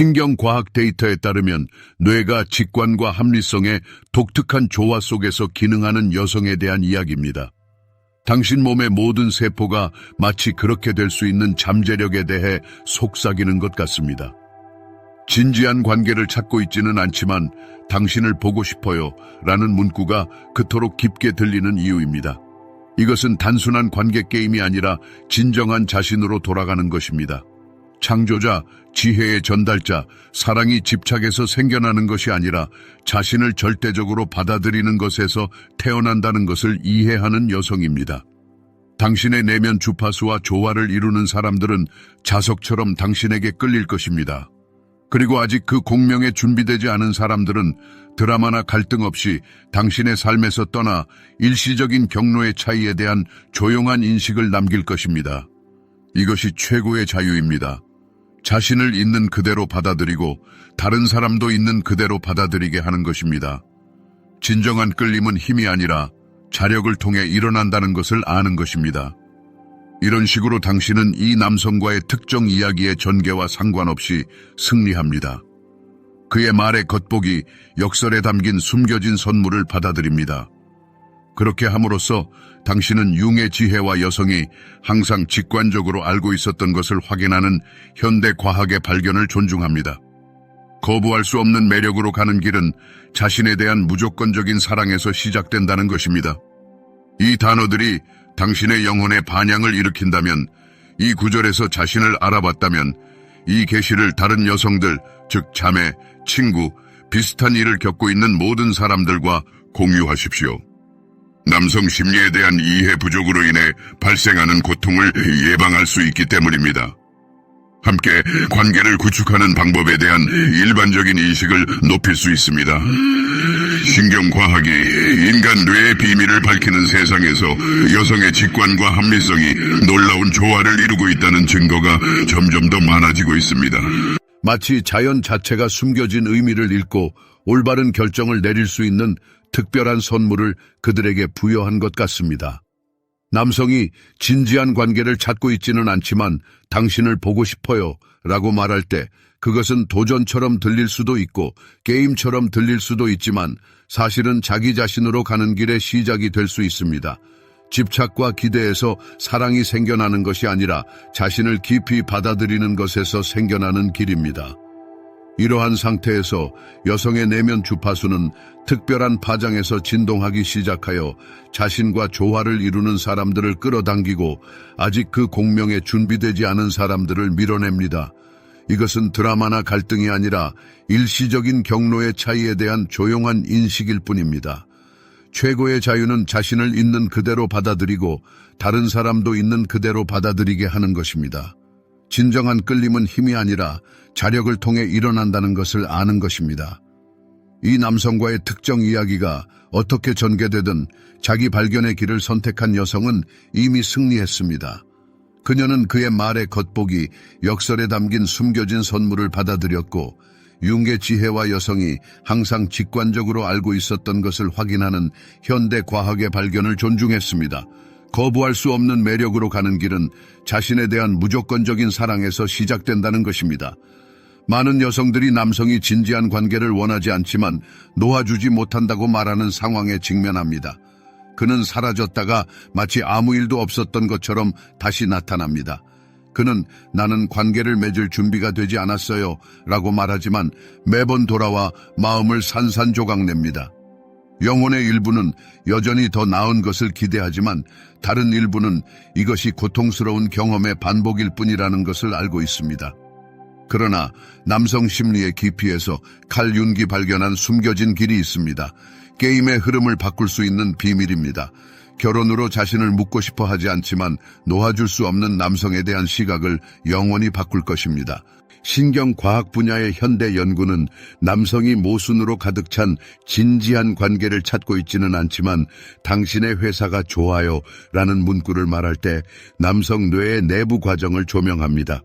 신경과학 데이터에 따르면 뇌가 직관과 합리성의 독특한 조화 속에서 기능하는 여성에 대한 이야기입니다. 당신 몸의 모든 세포가 마치 그렇게 될 수 있는 잠재력에 대해 속삭이는 것 같습니다. 진지한 관계를 찾고 있지는 않지만 당신을 보고 싶어요 라는 문구가 그토록 깊게 들리는 이유입니다. 이것은 단순한 관계 게임이 아니라 진정한 자신으로 돌아가는 것입니다. 창조자, 지혜의 전달자, 사랑이 집착에서 생겨나는 것이 아니라 자신을 절대적으로 받아들이는 것에서 태어난다는 것을 이해하는 여성입니다. 당신의 내면 주파수와 조화를 이루는 사람들은 자석처럼 당신에게 끌릴 것입니다. 그리고 아직 그 공명에 준비되지 않은 사람들은 드라마나 갈등 없이 당신의 삶에서 떠나 일시적인 경로의 차이에 대한 조용한 인식을 남길 것입니다. 이것이 최고의 자유입니다. 자신을 있는 그대로 받아들이고 다른 사람도 있는 그대로 받아들이게 하는 것입니다. 진정한 끌림은 힘이 아니라 자력을 통해 일어난다는 것을 아는 것입니다. 이런 식으로 당신은 이 남성과의 특정 이야기의 전개와 상관없이 승리합니다. 그의 말의 겉보기, 역설에 담긴 숨겨진 선물을 받아들입니다. 그렇게 함으로써 당신은 융의 지혜와 여성이 항상 직관적으로 알고 있었던 것을 확인하는 현대 과학의 발견을 존중합니다. 거부할 수 없는 매력으로 가는 길은 자신에 대한 무조건적인 사랑에서 시작된다는 것입니다. 이 단어들이 당신의 영혼의 반향을 일으킨다면, 이 구절에서 자신을 알아봤다면, 이 계시를 다른 여성들, 즉 자매, 친구, 비슷한 일을 겪고 있는 모든 사람들과 공유하십시오. 남성 심리에 대한 이해 부족으로 인해 발생하는 고통을 예방할 수 있기 때문입니다. 함께 관계를 구축하는 방법에 대한 일반적인 인식을 높일 수 있습니다. 신경과학이 인간 뇌의 비밀을 밝히는 세상에서 여성의 직관과 합리성이 놀라운 조화를 이루고 있다는 증거가 점점 더 많아지고 있습니다. 마치 자연 자체가 숨겨진 의미를 읽고 올바른 결정을 내릴 수 있는 특별한 선물을 그들에게 부여한 것 같습니다. 남성이 진지한 관계를 찾고 있지는 않지만 당신을 보고 싶어요 라고 말할 때 그것은 도전처럼 들릴 수도 있고 게임처럼 들릴 수도 있지만 사실은 자기 자신으로 가는 길의 시작이 될 수 있습니다. 집착과 기대에서 사랑이 생겨나는 것이 아니라 자신을 깊이 받아들이는 것에서 생겨나는 길입니다. 이러한 상태에서 여성의 내면 주파수는 특별한 파장에서 진동하기 시작하여 자신과 조화를 이루는 사람들을 끌어당기고 아직 그 공명에 준비되지 않은 사람들을 밀어냅니다. 이것은 드라마나 갈등이 아니라 일시적인 경로의 차이에 대한 조용한 인식일 뿐입니다. 최고의 자유는 자신을 있는 그대로 받아들이고 다른 사람도 있는 그대로 받아들이게 하는 것입니다. 진정한 끌림은 힘이 아니라 자력을 통해 일어난다는 것을 아는 것입니다. 이 남성과의 특정 이야기가 어떻게 전개되든 자기 발견의 길을 선택한 여성은 이미 승리했습니다. 그녀는 그의 말의 겉보기, 역설에 담긴 숨겨진 선물을 받아들였고 융의 지혜와 여성이 항상 직관적으로 알고 있었던 것을 확인하는 현대 과학의 발견을 존중했습니다. 거부할 수 없는 매력으로 가는 길은 자신에 대한 무조건적인 사랑에서 시작된다는 것입니다. 많은 여성들이 남성이 진지한 관계를 원하지 않지만 놓아주지 못한다고 말하는 상황에 직면합니다. 그는 사라졌다가 마치 아무 일도 없었던 것처럼 다시 나타납니다. 그는 나는 관계를 맺을 준비가 되지 않았어요 라고 말하지만 매번 돌아와 마음을 산산조각냅니다. 영혼의 일부는 여전히 더 나은 것을 기대하지만 다른 일부는 이것이 고통스러운 경험의 반복일 뿐이라는 것을 알고 있습니다. 그러나 남성 심리의 깊이에서 칼 윤기 발견한 숨겨진 길이 있습니다. 게임의 흐름을 바꿀 수 있는 비밀입니다. 결혼으로 자신을 묻고 싶어 하지 않지만 놓아줄 수 없는 남성에 대한 시각을 영원히 바꿀 것입니다. 신경과학 분야의 현대 연구는 남성이 모순으로 가득 찬 진지한 관계를 찾고 있지는 않지만 당신의 회사가 좋아요 라는 문구를 말할 때 남성 뇌의 내부 과정을 조명합니다.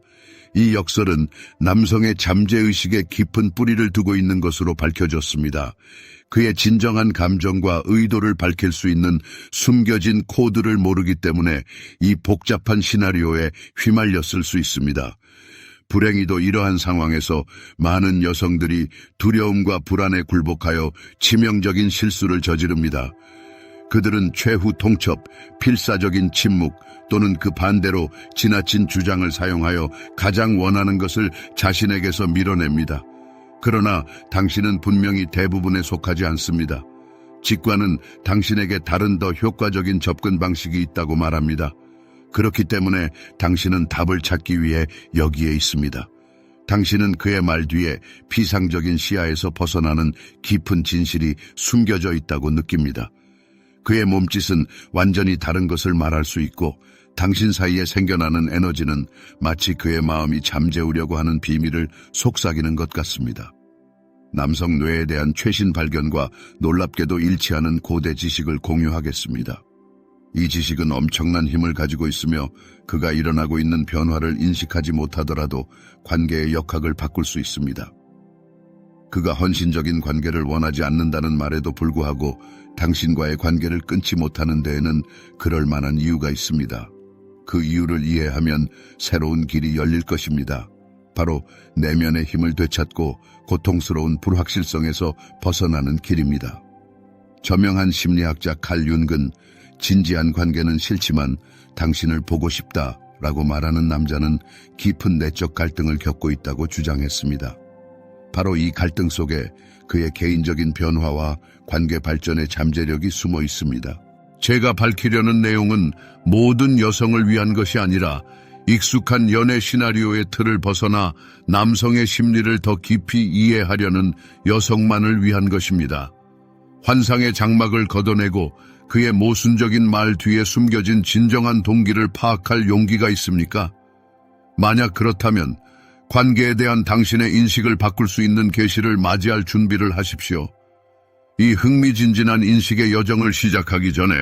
이 역설은 남성의 잠재의식에 깊은 뿌리를 두고 있는 것으로 밝혀졌습니다. 그의 진정한 감정과 의도를 밝힐 수 있는 숨겨진 코드를 모르기 때문에 이 복잡한 시나리오에 휘말렸을 수 있습니다. 불행히도 이러한 상황에서 많은 여성들이 두려움과 불안에 굴복하여 치명적인 실수를 저지릅니다. 그들은 최후 통첩, 필사적인 침묵 또는 그 반대로 지나친 주장을 사용하여 가장 원하는 것을 자신에게서 밀어냅니다. 그러나 당신은 분명히 대부분에 속하지 않습니다. 직관은 당신에게 다른 더 효과적인 접근 방식이 있다고 말합니다. 그렇기 때문에 당신은 답을 찾기 위해 여기에 있습니다. 당신은 그의 말 뒤에 피상적인 시야에서 벗어나는 깊은 진실이 숨겨져 있다고 느낍니다. 그의 몸짓은 완전히 다른 것을 말할 수 있고 당신 사이에 생겨나는 에너지는 마치 그의 마음이 잠재우려고 하는 비밀을 속삭이는 것 같습니다. 남성 뇌에 대한 최신 발견과 놀랍게도 일치하는 고대 지식을 공유하겠습니다. 이 지식은 엄청난 힘을 가지고 있으며 그가 일어나고 있는 변화를 인식하지 못하더라도 관계의 역학을 바꿀 수 있습니다. 그가 헌신적인 관계를 원하지 않는다는 말에도 불구하고 당신과의 관계를 끊지 못하는 데에는 그럴 만한 이유가 있습니다. 그 이유를 이해하면 새로운 길이 열릴 것입니다. 바로 내면의 힘을 되찾고 고통스러운 불확실성에서 벗어나는 길입니다. 저명한 심리학자 칼 융은 진지한 관계는 싫지만 당신을 보고 싶다라고 말하는 남자는 깊은 내적 갈등을 겪고 있다고 주장했습니다. 바로 이 갈등 속에 그의 개인적인 변화와 관계 발전의 잠재력이 숨어 있습니다. 제가 밝히려는 내용은 모든 여성을 위한 것이 아니라 익숙한 연애 시나리오의 틀을 벗어나 남성의 심리를 더 깊이 이해하려는 여성만을 위한 것입니다. 환상의 장막을 걷어내고 그의 모순적인 말 뒤에 숨겨진 진정한 동기를 파악할 용기가 있습니까? 만약 그렇다면 관계에 대한 당신의 인식을 바꿀 수 있는 계시를 맞이할 준비를 하십시오. 이 흥미진진한 인식의 여정을 시작하기 전에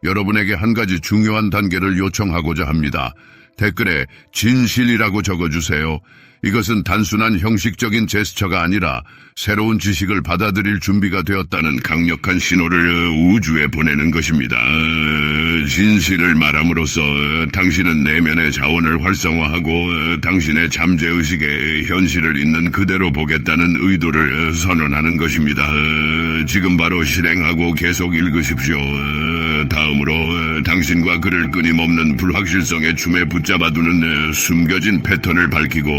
여러분에게 한 가지 중요한 단계를 요청하고자 합니다. 댓글에 진실이라고 적어주세요. 이것은 단순한 형식적인 제스처가 아니라 새로운 지식을 받아들일 준비가 되었다는 강력한 신호를 우주에 보내는 것입니다. 진실을 말함으로써 당신은 내면의 자원을 활성화하고 당신의 잠재의식의 현실을 있는 그대로 보겠다는 의도를 선언하는 것입니다. 지금 바로 실행하고 계속 읽으십시오. 다음으로 당신과 그를 끊임없는 불확실성의 춤에 붙잡아두는 숨겨진 패턴을 밝히고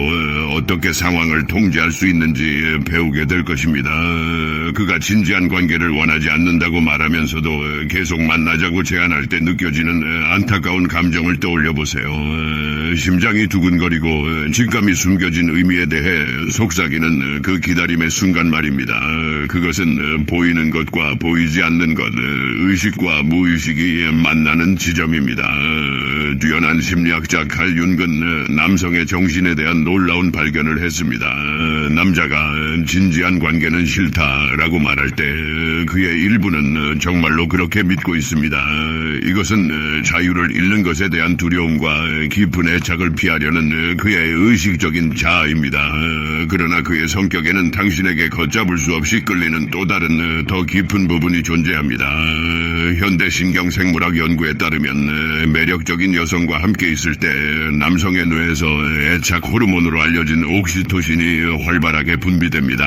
어떻게 상황을 통제할 수 있는지 배우게 될 것입니다. 그가 진지한 관계를 원하지 않는다고 말하면서도 계속 만나자고 제안할 때 느껴지는 안타까운 감정을 떠올려 보세요. 심장이 두근거리고 직감이 숨겨진 의미에 대해 속삭이는 그 기다림의 순간 말입니다. 그것은 보이는 것과 보이지 않는 것, 의식과 무의식이 만나는 지점입니다. 뛰어난 심리학자 칼 융은 남성의 정신에 대한 놀라운 발견을 했습니다. 남자가 진지한 관계는 싫다라고 말할 때 그의 일부는 정말로 그렇게 믿고 있습니다. 이것은 자유를 잃는 것에 대한 두려움과 깊은 애착을 피하려는 그의 의식적인 자아입니다. 그러나 그의 성격에는 당신에게 걷잡을 수 없이 끌리는 또 다른 더 깊은 부분이 존재합니다. 현대 신경생물학 연구에 따르면 매력적인 여성과 함께 있을 때 남성의 뇌에서 애착 호르몬으로 알려진 옥시토신이 활발하게 분비됩니다.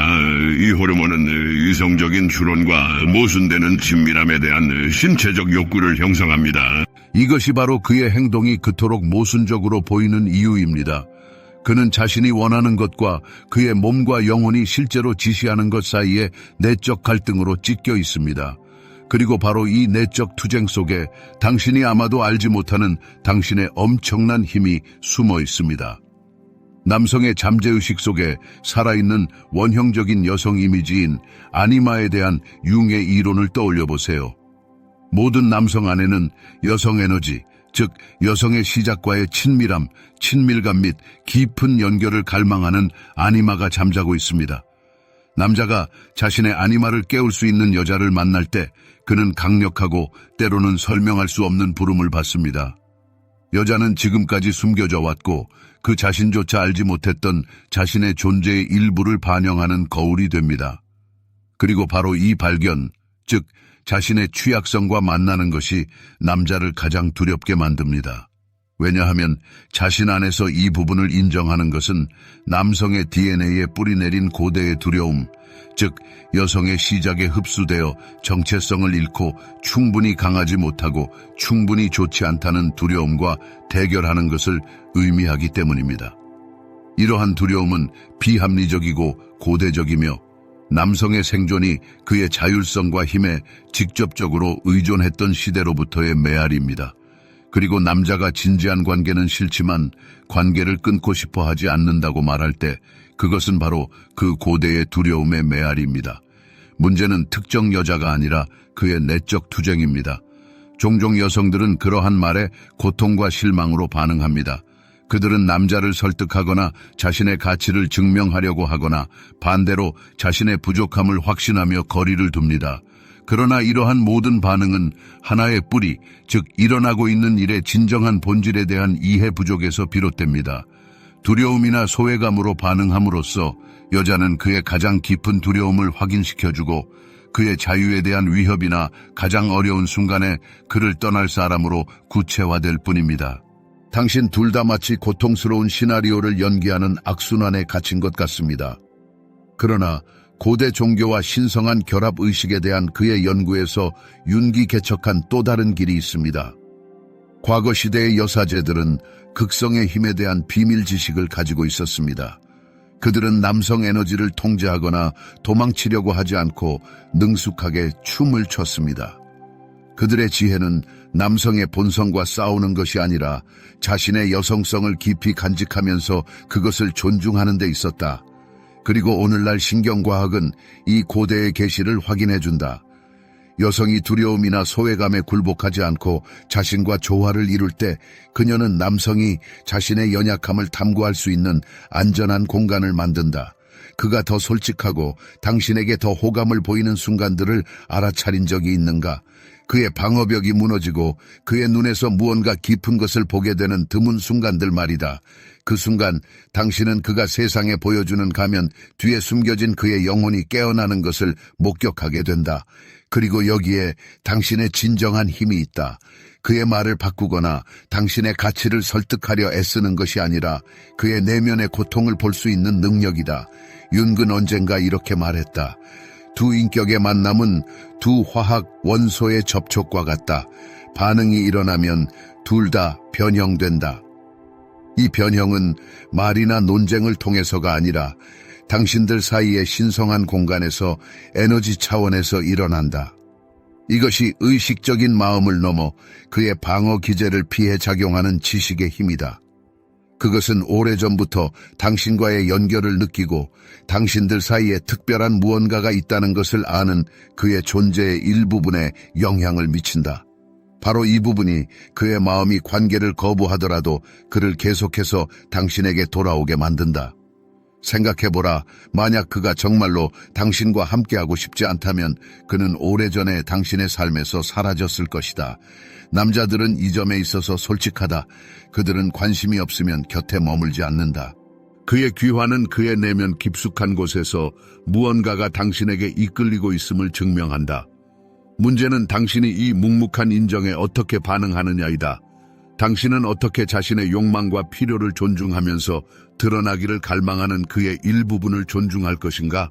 이 호르몬은 이성적인 추론과 모순되는 친밀함에 대한 신체적 욕구를 형성합니다. 이것이 바로 그의 행동이 그토록 모순적으로 보이는 이유입니다. 그는 자신이 원하는 것과 그의 몸과 영혼이 실제로 지시하는 것 사이에 내적 갈등으로 찢겨 있습니다. 그리고 바로 이 내적 투쟁 속에 당신이 아마도 알지 못하는 당신의 엄청난 힘이 숨어 있습니다. 남성의 잠재의식 속에 살아있는 원형적인 여성 이미지인 아니마에 대한 융의 이론을 떠올려 보세요. 모든 남성 안에는 여성 에너지, 즉 여성의 시작과의 친밀함, 친밀감 및 깊은 연결을 갈망하는 아니마가 잠자고 있습니다. 남자가 자신의 아니마를 깨울 수 있는 여자를 만날 때 그는 강력하고 때로는 설명할 수 없는 부름을 받습니다. 여자는 지금까지 숨겨져 왔고 그 자신조차 알지 못했던 자신의 존재의 일부를 반영하는 거울이 됩니다. 그리고 바로 이 발견, 즉 자신의 취약성과 만나는 것이 남자를 가장 두렵게 만듭니다. 왜냐하면 자신 안에서 이 부분을 인정하는 것은 남성의 DNA에 뿌리내린 고대의 두려움, 즉 여성의 시작에 흡수되어 정체성을 잃고 충분히 강하지 못하고 충분히 좋지 않다는 두려움과 대결하는 것을 의미하기 때문입니다. 이러한 두려움은 비합리적이고 고대적이며 남성의 생존이 그의 자율성과 힘에 직접적으로 의존했던 시대로부터의 메아리입니다. 그리고 남자가 진지한 관계는 싫지만 관계를 끊고 싶어 하지 않는다고 말할 때 그것은 바로 그 고대의 두려움의 메아리입니다. 문제는 특정 여자가 아니라 그의 내적 투쟁입니다. 종종 여성들은 그러한 말에 고통과 실망으로 반응합니다. 그들은 남자를 설득하거나 자신의 가치를 증명하려고 하거나 반대로 자신의 부족함을 확신하며 거리를 둡니다. 그러나 이러한 모든 반응은 하나의 뿌리, 즉 일어나고 있는 일의 진정한 본질에 대한 이해 부족에서 비롯됩니다. 두려움이나 소외감으로 반응함으로써 여자는 그의 가장 깊은 두려움을 확인시켜주고 그의 자유에 대한 위협이나 가장 어려운 순간에 그를 떠날 사람으로 구체화될 뿐입니다. 당신 둘 다 마치 고통스러운 시나리오를 연기하는 악순환에 갇힌 것 같습니다. 그러나 고대 종교와 신성한 결합의식에 대한 그의 연구에서 윤기개척한 또 다른 길이 있습니다. 과거 시대의 여사제들은 극성의 힘에 대한 비밀 지식을 가지고 있었습니다. 그들은 남성 에너지를 통제하거나 도망치려고 하지 않고 능숙하게 춤을 췄습니다. 그들의 지혜는 남성의 본성과 싸우는 것이 아니라 자신의 여성성을 깊이 간직하면서 그것을 존중하는 데 있었다. 그리고 오늘날 신경과학은 이 고대의 계시를 확인해준다. 여성이 두려움이나 소외감에 굴복하지 않고 자신과 조화를 이룰 때 그녀는 남성이 자신의 연약함을 탐구할 수 있는 안전한 공간을 만든다. 그가 더 솔직하고 당신에게 더 호감을 보이는 순간들을 알아차린 적이 있는가? 그의 방어벽이 무너지고 그의 눈에서 무언가 깊은 것을 보게 되는 드문 순간들 말이다. 그 순간 당신은 그가 세상에 보여주는 가면 뒤에 숨겨진 그의 영혼이 깨어나는 것을 목격하게 된다. 그리고 여기에 당신의 진정한 힘이 있다. 그의 말을 바꾸거나 당신의 가치를 설득하려 애쓰는 것이 아니라 그의 내면의 고통을 볼 수 있는 능력이다. 윤근 언젠가 이렇게 말했다. 두 인격의 만남은 두 화학 원소의 접촉과 같다. 반응이 일어나면 둘 다 변형된다. 이 변형은 말이나 논쟁을 통해서가 아니라 당신들 사이의 신성한 공간에서 에너지 차원에서 일어난다. 이것이 의식적인 마음을 넘어 그의 방어 기제를 피해 작용하는 지식의 힘이다. 그것은 오래전부터 당신과의 연결을 느끼고 당신들 사이에 특별한 무언가가 있다는 것을 아는 그의 존재의 일부분에 영향을 미친다. 바로 이 부분이 그의 마음이 관계를 거부하더라도 그를 계속해서 당신에게 돌아오게 만든다. 생각해보라. 만약 그가 정말로 당신과 함께하고 싶지 않다면 그는 오래전에 당신의 삶에서 사라졌을 것이다. 남자들은 이 점에 있어서 솔직하다. 그들은 관심이 없으면 곁에 머물지 않는다. 그의 귀환은 그의 내면 깊숙한 곳에서 무언가가 당신에게 이끌리고 있음을 증명한다. 문제는 당신이 이 묵묵한 인정에 어떻게 반응하느냐이다. 당신은 어떻게 자신의 욕망과 필요를 존중하면서 드러나기를 갈망하는 그의 일부분을 존중할 것인가?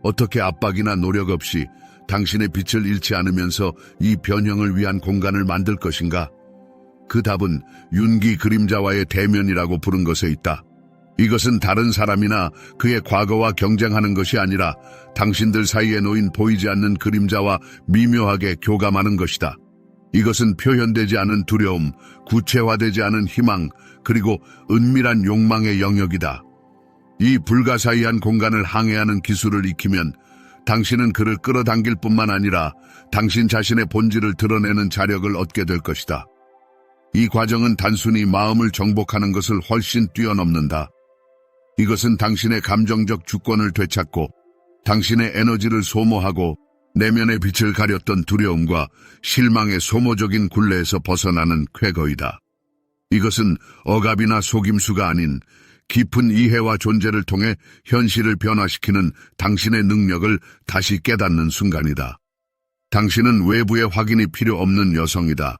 어떻게 압박이나 노력 없이 당신의 빛을 잃지 않으면서 이 변형을 위한 공간을 만들 것인가? 그 답은 윤기 그림자와의 대면이라고 부른 것에 있다. 이것은 다른 사람이나 그의 과거와 경쟁하는 것이 아니라 당신들 사이에 놓인 보이지 않는 그림자와 미묘하게 교감하는 것이다. 이것은 표현되지 않은 두려움, 구체화되지 않은 희망, 그리고 은밀한 욕망의 영역이다. 이 불가사의한 공간을 항해하는 기술을 익히면 당신은 그를 끌어당길 뿐만 아니라 당신 자신의 본질을 드러내는 자력을 얻게 될 것이다. 이 과정은 단순히 마음을 정복하는 것을 훨씬 뛰어넘는다. 이것은 당신의 감정적 주권을 되찾고 당신의 에너지를 소모하고 내면의 빛을 가렸던 두려움과 실망의 소모적인 굴레에서 벗어나는 쾌거이다. 이것은 억압이나 속임수가 아닌 깊은 이해와 존재를 통해 현실을 변화시키는 당신의 능력을 다시 깨닫는 순간이다. 당신은 외부의 확인이 필요 없는 여성이다.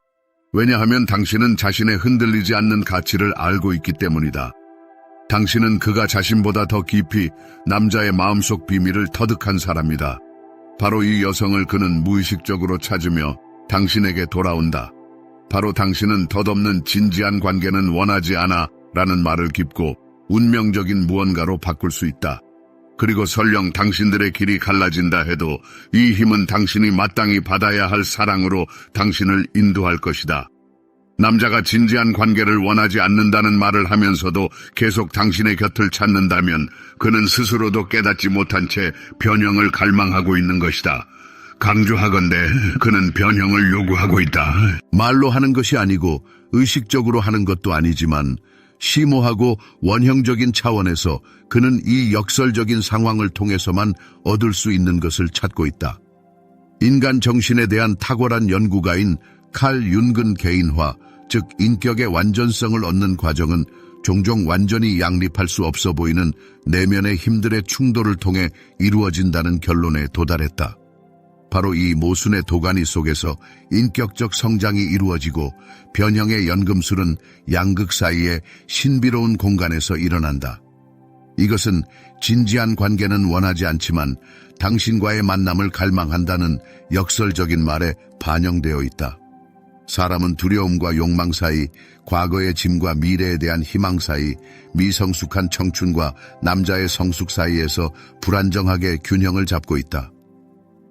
왜냐하면 당신은 자신의 흔들리지 않는 가치를 알고 있기 때문이다. 당신은 그가 자신보다 더 깊이 남자의 마음속 비밀을 터득한 사람이다. 바로 이 여성을 그는 무의식적으로 찾으며 당신에게 돌아온다. 바로 당신은 덧없는 진지한 관계는 원하지 않아 라는 말을 깁고 운명적인 무언가로 바꿀 수 있다. 그리고 설령 당신들의 길이 갈라진다 해도 이 힘은 당신이 마땅히 받아야 할 사랑으로 당신을 인도할 것이다. 남자가 진지한 관계를 원하지 않는다는 말을 하면서도 계속 당신의 곁을 찾는다면 그는 스스로도 깨닫지 못한 채 변형을 갈망하고 있는 것이다. 강조하건대 그는 변형을 요구하고 있다. 말로 하는 것이 아니고 의식적으로 하는 것도 아니지만 심오하고 원형적인 차원에서 그는 이 역설적인 상황을 통해서만 얻을 수 있는 것을 찾고 있다. 인간 정신에 대한 탁월한 연구가인 칼 윤근 개인화, 즉 인격의 완전성을 얻는 과정은 종종 완전히 양립할 수 없어 보이는 내면의 힘들의 충돌을 통해 이루어진다는 결론에 도달했다. 바로 이 모순의 도가니 속에서 인격적 성장이 이루어지고 변형의 연금술은 양극 사이의 신비로운 공간에서 일어난다. 이것은 진지한 관계는 원하지 않지만 당신과의 만남을 갈망한다는 역설적인 말에 반영되어 있다. 사람은 두려움과 욕망 사이, 과거의 짐과 미래에 대한 희망 사이, 미성숙한 청춘과 남자의 성숙 사이에서 불안정하게 균형을 잡고 있다.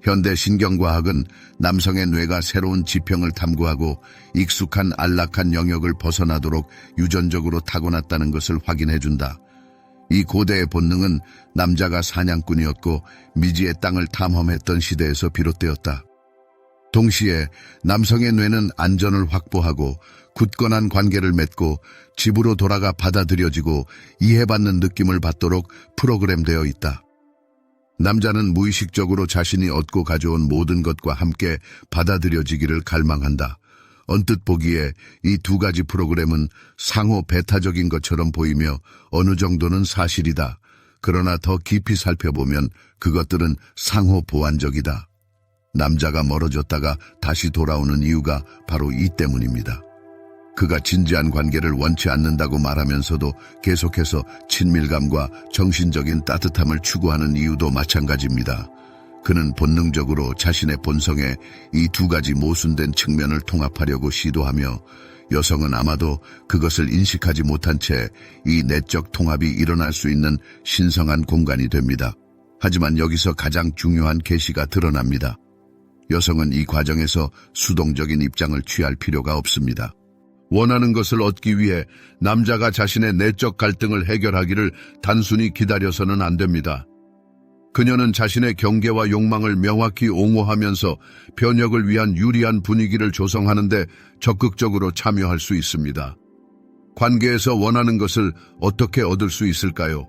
현대 신경과학은 남성의 뇌가 새로운 지평을 탐구하고 익숙한 안락한 영역을 벗어나도록 유전적으로 타고났다는 것을 확인해준다. 이 고대의 본능은 남자가 사냥꾼이었고 미지의 땅을 탐험했던 시대에서 비롯되었다. 동시에 남성의 뇌는 안전을 확보하고 굳건한 관계를 맺고 집으로 돌아가 받아들여지고 이해받는 느낌을 받도록 프로그램되어 있다. 남자는 무의식적으로 자신이 얻고 가져온 모든 것과 함께 받아들여지기를 갈망한다. 언뜻 보기에 이 두 가지 프로그램은 상호 배타적인 것처럼 보이며 어느 정도는 사실이다. 그러나 더 깊이 살펴보면 그것들은 상호 보완적이다. 남자가 멀어졌다가 다시 돌아오는 이유가 바로 이 때문입니다. 그가 진지한 관계를 원치 않는다고 말하면서도 계속해서 친밀감과 정신적인 따뜻함을 추구하는 이유도 마찬가지입니다. 그는 본능적으로 자신의 본성에 이 두 가지 모순된 측면을 통합하려고 시도하며 여성은 아마도 그것을 인식하지 못한 채 이 내적 통합이 일어날 수 있는 신성한 공간이 됩니다. 하지만 여기서 가장 중요한 계시가 드러납니다. 여성은 이 과정에서 수동적인 입장을 취할 필요가 없습니다. 원하는 것을 얻기 위해 남자가 자신의 내적 갈등을 해결하기를 단순히 기다려서는 안 됩니다. 그녀는 자신의 경계와 욕망을 명확히 옹호하면서 변혁을 위한 유리한 분위기를 조성하는 데 적극적으로 참여할 수 있습니다. 관계에서 원하는 것을 어떻게 얻을 수 있을까요?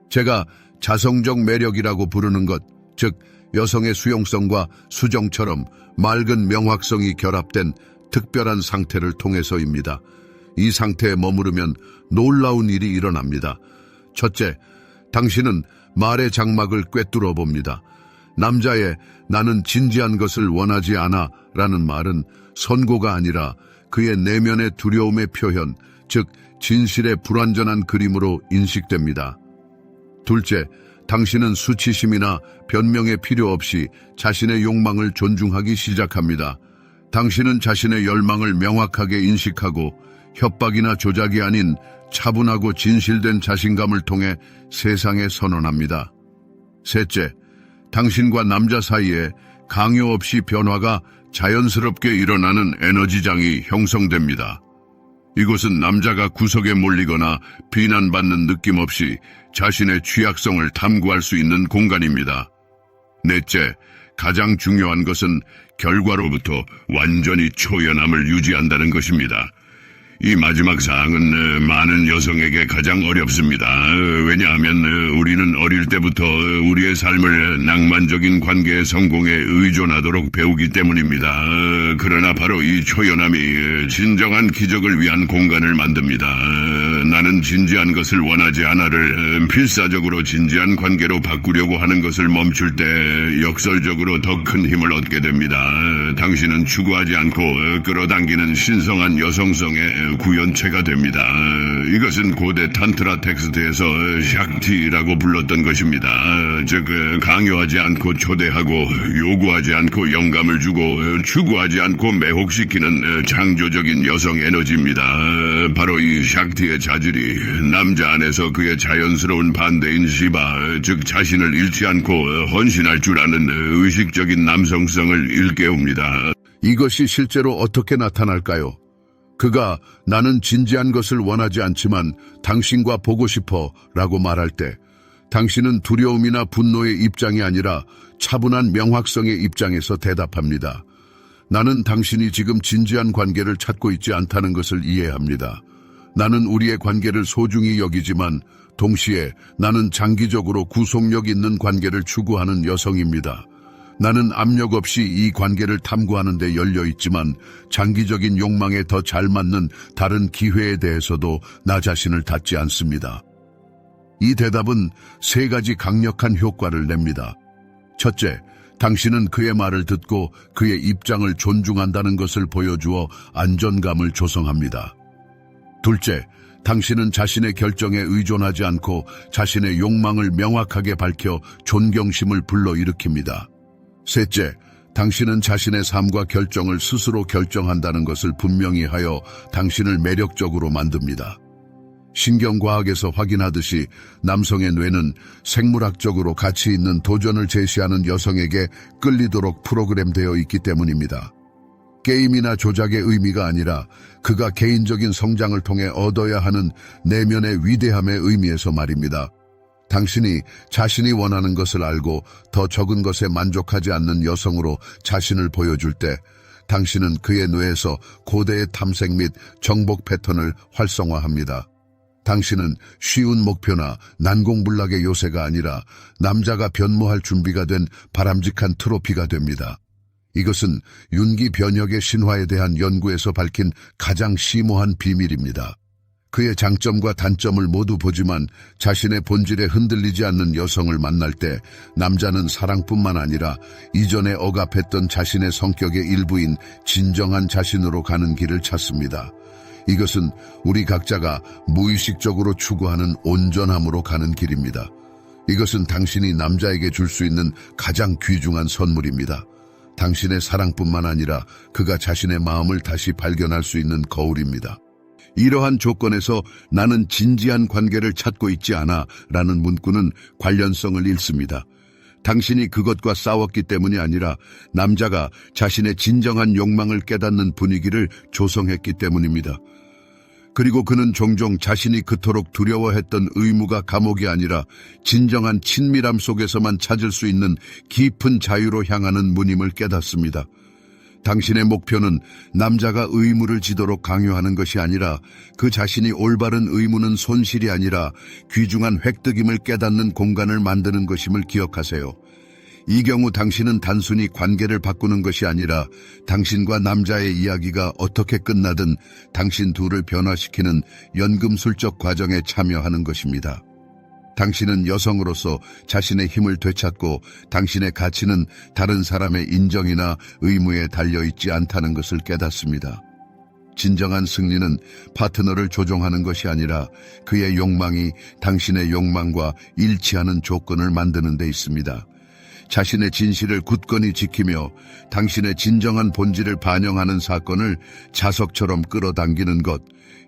제가 자성적 매력이라고 부르는 것, 즉 여성의 수용성과 수정처럼 맑은 명확성이 결합된 특별한 상태를 통해서입니다. 이 상태에 머무르면 놀라운 일이 일어납니다. 첫째, 당신은 말의 장막을 꿰뚫어 봅니다. 남자의 나는 진지한 것을 원하지 않아 라는 말은 선고가 아니라 그의 내면의 두려움의 표현, 즉 진실의 불완전한 그림으로 인식됩니다. 둘째, 당신은 수치심이나 변명의 필요 없이 자신의 욕망을 존중하기 시작합니다. 당신은 자신의 열망을 명확하게 인식하고 협박이나 조작이 아닌 차분하고 진실된 자신감을 통해 세상에 선언합니다. 셋째, 당신과 남자 사이에 강요 없이 변화가 자연스럽게 일어나는 에너지장이 형성됩니다. 이곳은 남자가 구석에 몰리거나 비난받는 느낌 없이 자신의 취약성을 탐구할 수 있는 공간입니다. 넷째, 가장 중요한 것은 결과로부터 완전히 초연함을 유지한다는 것입니다. 이 마지막 사항은 많은 여성에게 가장 어렵습니다. 왜냐하면 우리는 어릴 때부터 우리의 삶을 낭만적인 관계의 성공에 의존하도록 배우기 때문입니다. 그러나 바로 이 초연함이 진정한 기적을 위한 공간을 만듭니다. 나는 진지한 것을 원하지 않아를 필사적으로 진지한 관계로 바꾸려고 하는 것을 멈출 때 역설적으로 더 큰 힘을 얻게 됩니다. 당신은 추구하지 않고 끌어당기는 신성한 여성성의 구현체가 됩니다. 이것은 고대 탄트라 텍스트에서 샥티라고 불렀던 것입니다. 즉 강요하지 않고 초대하고 요구하지 않고 영감을 주고 추구하지 않고 매혹시키는 창조적인 여성 에너지입니다. 바로 이 샥티의 자질이 남자 안에서 그의 자연스러운 반대인 시바, 즉 자신을 잃지 않고 헌신할 줄 아는 의식적인 남성성을 일깨웁니다. 이것이 실제로 어떻게 나타날까요? 그가 나는 진지한 것을 원하지 않지만 당신과 보고 싶어 라고 말할 때 당신은 두려움이나 분노의 입장이 아니라 차분한 명확성의 입장에서 대답합니다. 나는 당신이 지금 진지한 관계를 찾고 있지 않다는 것을 이해합니다. 나는 우리의 관계를 소중히 여기지만 동시에 나는 장기적으로 구속력 있는 관계를 추구하는 여성입니다. 나는 압력 없이 이 관계를 탐구하는 데 열려 있지만 장기적인 욕망에 더 잘 맞는 다른 기회에 대해서도 나 자신을 닫지 않습니다. 이 대답은 세 가지 강력한 효과를 냅니다. 첫째, 당신은 그의 말을 듣고 그의 입장을 존중한다는 것을 보여주어 안전감을 조성합니다. 둘째, 당신은 자신의 결정에 의존하지 않고 자신의 욕망을 명확하게 밝혀 존경심을 불러일으킵니다. 셋째, 당신은 자신의 삶과 결정을 스스로 결정한다는 것을 분명히 하여 당신을 매력적으로 만듭니다. 신경과학에서 확인하듯이 남성의 뇌는 생물학적으로 가치 있는 도전을 제시하는 여성에게 끌리도록 프로그램되어 있기 때문입니다. 게임이나 조작의 의미가 아니라 그가 개인적인 성장을 통해 얻어야 하는 내면의 위대함의 의미에서 말입니다. 당신이 자신이 원하는 것을 알고 더 적은 것에 만족하지 않는 여성으로 자신을 보여줄 때 당신은 그의 뇌에서 고대의 탐색 및 정복 패턴을 활성화합니다. 당신은 쉬운 목표나 난공불락의 요새가 아니라 남자가 변모할 준비가 된 바람직한 트로피가 됩니다. 이것은 윤기 변혁의 신화에 대한 연구에서 밝힌 가장 심오한 비밀입니다. 그의 장점과 단점을 모두 보지만 자신의 본질에 흔들리지 않는 여성을 만날 때 남자는 사랑뿐만 아니라 이전에 억압했던 자신의 성격의 일부인 진정한 자신으로 가는 길을 찾습니다. 이것은 우리 각자가 무의식적으로 추구하는 온전함으로 가는 길입니다. 이것은 당신이 남자에게 줄 수 있는 가장 귀중한 선물입니다. 당신의 사랑뿐만 아니라 그가 자신의 마음을 다시 발견할 수 있는 거울입니다. 이러한 조건에서 나는 진지한 관계를 찾고 있지 않아 라는 문구는 관련성을 잃습니다. 당신이 그것과 싸웠기 때문이 아니라 남자가 자신의 진정한 욕망을 깨닫는 분위기를 조성했기 때문입니다. 그리고 그는 종종 자신이 그토록 두려워했던 의무가 감옥이 아니라 진정한 친밀함 속에서만 찾을 수 있는 깊은 자유로 향하는 문임을 깨닫습니다. 당신의 목표는 남자가 의무를 지도록 강요하는 것이 아니라 그 자신이 올바른 의무는 손실이 아니라 귀중한 획득임을 깨닫는 공간을 만드는 것임을 기억하세요. 이 경우 당신은 단순히 관계를 바꾸는 것이 아니라 당신과 남자의 이야기가 어떻게 끝나든 당신 둘을 변화시키는 연금술적 과정에 참여하는 것입니다. 당신은 여성으로서 자신의 힘을 되찾고 당신의 가치는 다른 사람의 인정이나 의무에 달려있지 않다는 것을 깨닫습니다. 진정한 승리는 파트너를 조종하는 것이 아니라 그의 욕망이 당신의 욕망과 일치하는 조건을 만드는 데 있습니다. 자신의 진실을 굳건히 지키며 당신의 진정한 본질을 반영하는 사건을 자석처럼 끌어당기는 것,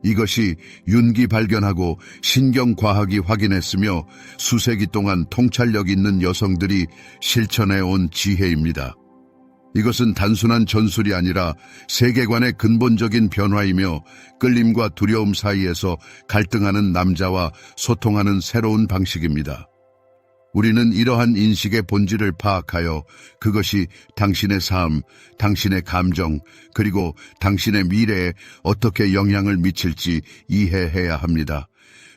이것이 윤기 발견하고 신경과학이 확인했으며 수세기 동안 통찰력 있는 여성들이 실천해온 지혜입니다. 이것은 단순한 전술이 아니라 세계관의 근본적인 변화이며 끌림과 두려움 사이에서 갈등하는 남자와 소통하는 새로운 방식입니다. 우리는 이러한 인식의 본질을 파악하여 그것이 당신의 삶, 당신의 감정, 그리고 당신의 미래에 어떻게 영향을 미칠지 이해해야 합니다.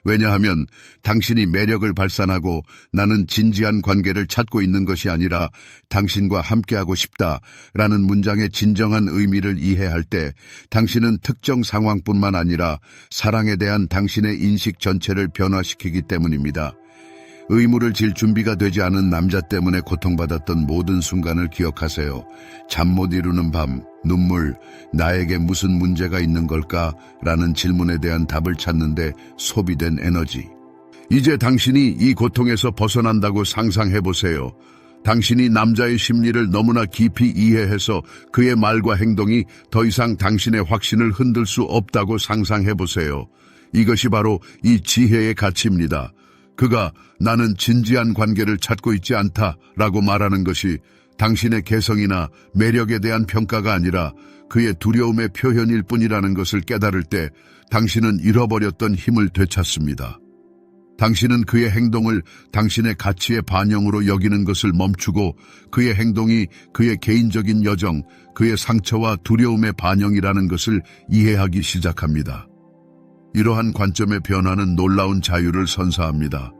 왜냐하면 당신이 매력을 발산하고 나는 진지한 관계를 찾고 있는 것이 아니라 당신과 함께하고 싶다라는 문장의 진정한 의미를 이해할 때 당신은 특정 상황뿐만 아니라 사랑에 대한 당신의 인식 전체를 변화시키기 때문입니다. 의무를 질 준비가 되지 않은 남자 때문에 고통받았던 모든 순간을 기억하세요. 잠 못 이루는 밤, 눈물, 나에게 무슨 문제가 있는 걸까? 라는 질문에 대한 답을 찾는데 소비된 에너지. 이제 당신이 이 고통에서 벗어난다고 상상해보세요. 당신이 남자의 심리를 너무나 깊이 이해해서 그의 말과 행동이 더 이상 당신의 확신을 흔들 수 없다고 상상해보세요. 이것이 바로 이 지혜의 가치입니다. 그가 나는 진지한 관계를 찾고 있지 않다라고 말하는 것이 당신의 개성이나 매력에 대한 평가가 아니라 그의 두려움의 표현일 뿐이라는 것을 깨달을 때 당신은 잃어버렸던 힘을 되찾습니다. 당신은 그의 행동을 당신의 가치의 반영으로 여기는 것을 멈추고 그의 행동이 그의 개인적인 여정, 그의 상처와 두려움의 반영이라는 것을 이해하기 시작합니다. 이러한 관점의 변화는 놀라운 자유를 선사합니다.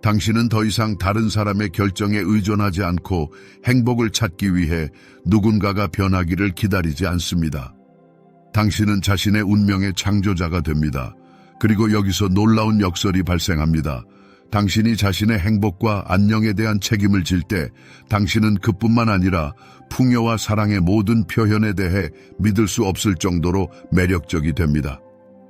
당신은 더 이상 다른 사람의 결정에 의존하지 않고 행복을 찾기 위해 누군가가 변하기를 기다리지 않습니다. 당신은 자신의 운명의 창조자가 됩니다. 그리고 여기서 놀라운 역설이 발생합니다. 당신이 자신의 행복과 안녕에 대한 책임을 질 때 당신은 그뿐만 아니라 풍요와 사랑의 모든 표현에 대해 믿을 수 없을 정도로 매력적이 됩니다.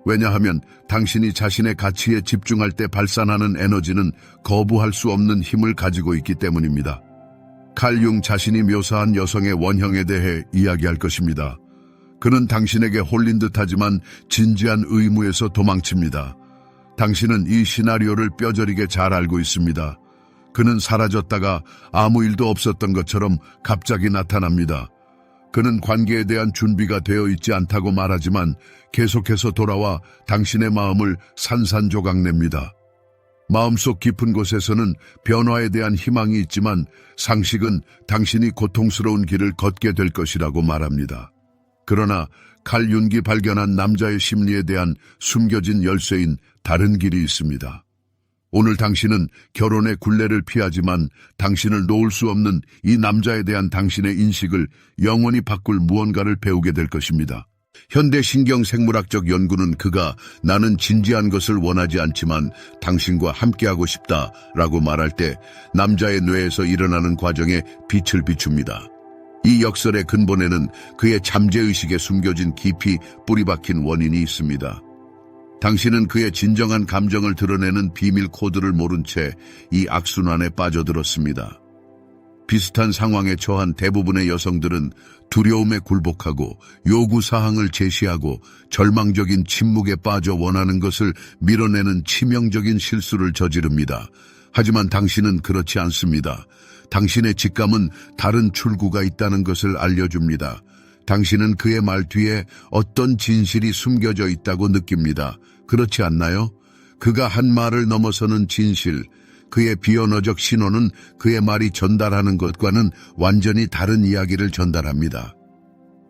왜냐하면 당신이 자신의 가치에 집중할 때 발산하는 에너지는 거부할 수 없는 힘을 가지고 있기 때문입니다. 칼 융 자신이 묘사한 여성의 원형에 대해 이야기할 것입니다. 그는 당신에게 홀린 듯하지만 진지한 의무에서 도망칩니다. 당신은 이 시나리오를 뼈저리게 잘 알고 있습니다. 그는 사라졌다가 아무 일도 없었던 것처럼 갑자기 나타납니다. 그는 관계에 대한 준비가 되어 있지 않다고 말하지만 계속해서 돌아와 당신의 마음을 산산조각냅니다. 마음속 깊은 곳에서는 변화에 대한 희망이 있지만 상식은 당신이 고통스러운 길을 걷게 될 것이라고 말합니다. 그러나 칼 융이 발견한 남자의 심리에 대한 숨겨진 열쇠인 다른 길이 있습니다. 오늘 당신은 결혼의 굴레를 피하지만 당신을 놓을 수 없는 이 남자에 대한 당신의 인식을 영원히 바꿀 무언가를 배우게 될 것입니다. 현대 신경생물학적 연구는 그가 나는 진지한 것을 원하지 않지만 당신과 함께하고 싶다라고 말할 때 남자의 뇌에서 일어나는 과정에 빛을 비춥니다. 이 역설의 근본에는 그의 잠재의식에 숨겨진 깊이 뿌리박힌 원인이 있습니다. 당신은 그의 진정한 감정을 드러내는 비밀 코드를 모른 채 이 악순환에 빠져들었습니다. 비슷한 상황에 처한 대부분의 여성들은 두려움에 굴복하고 요구사항을 제시하고 절망적인 침묵에 빠져 원하는 것을 밀어내는 치명적인 실수를 저지릅니다. 하지만 당신은 그렇지 않습니다. 당신의 직감은 다른 출구가 있다는 것을 알려줍니다. 당신은 그의 말 뒤에 어떤 진실이 숨겨져 있다고 느낍니다. 그렇지 않나요? 그가 한 말을 넘어서는 진실, 그의 비언어적 신호는 그의 말이 전달하는 것과는 완전히 다른 이야기를 전달합니다.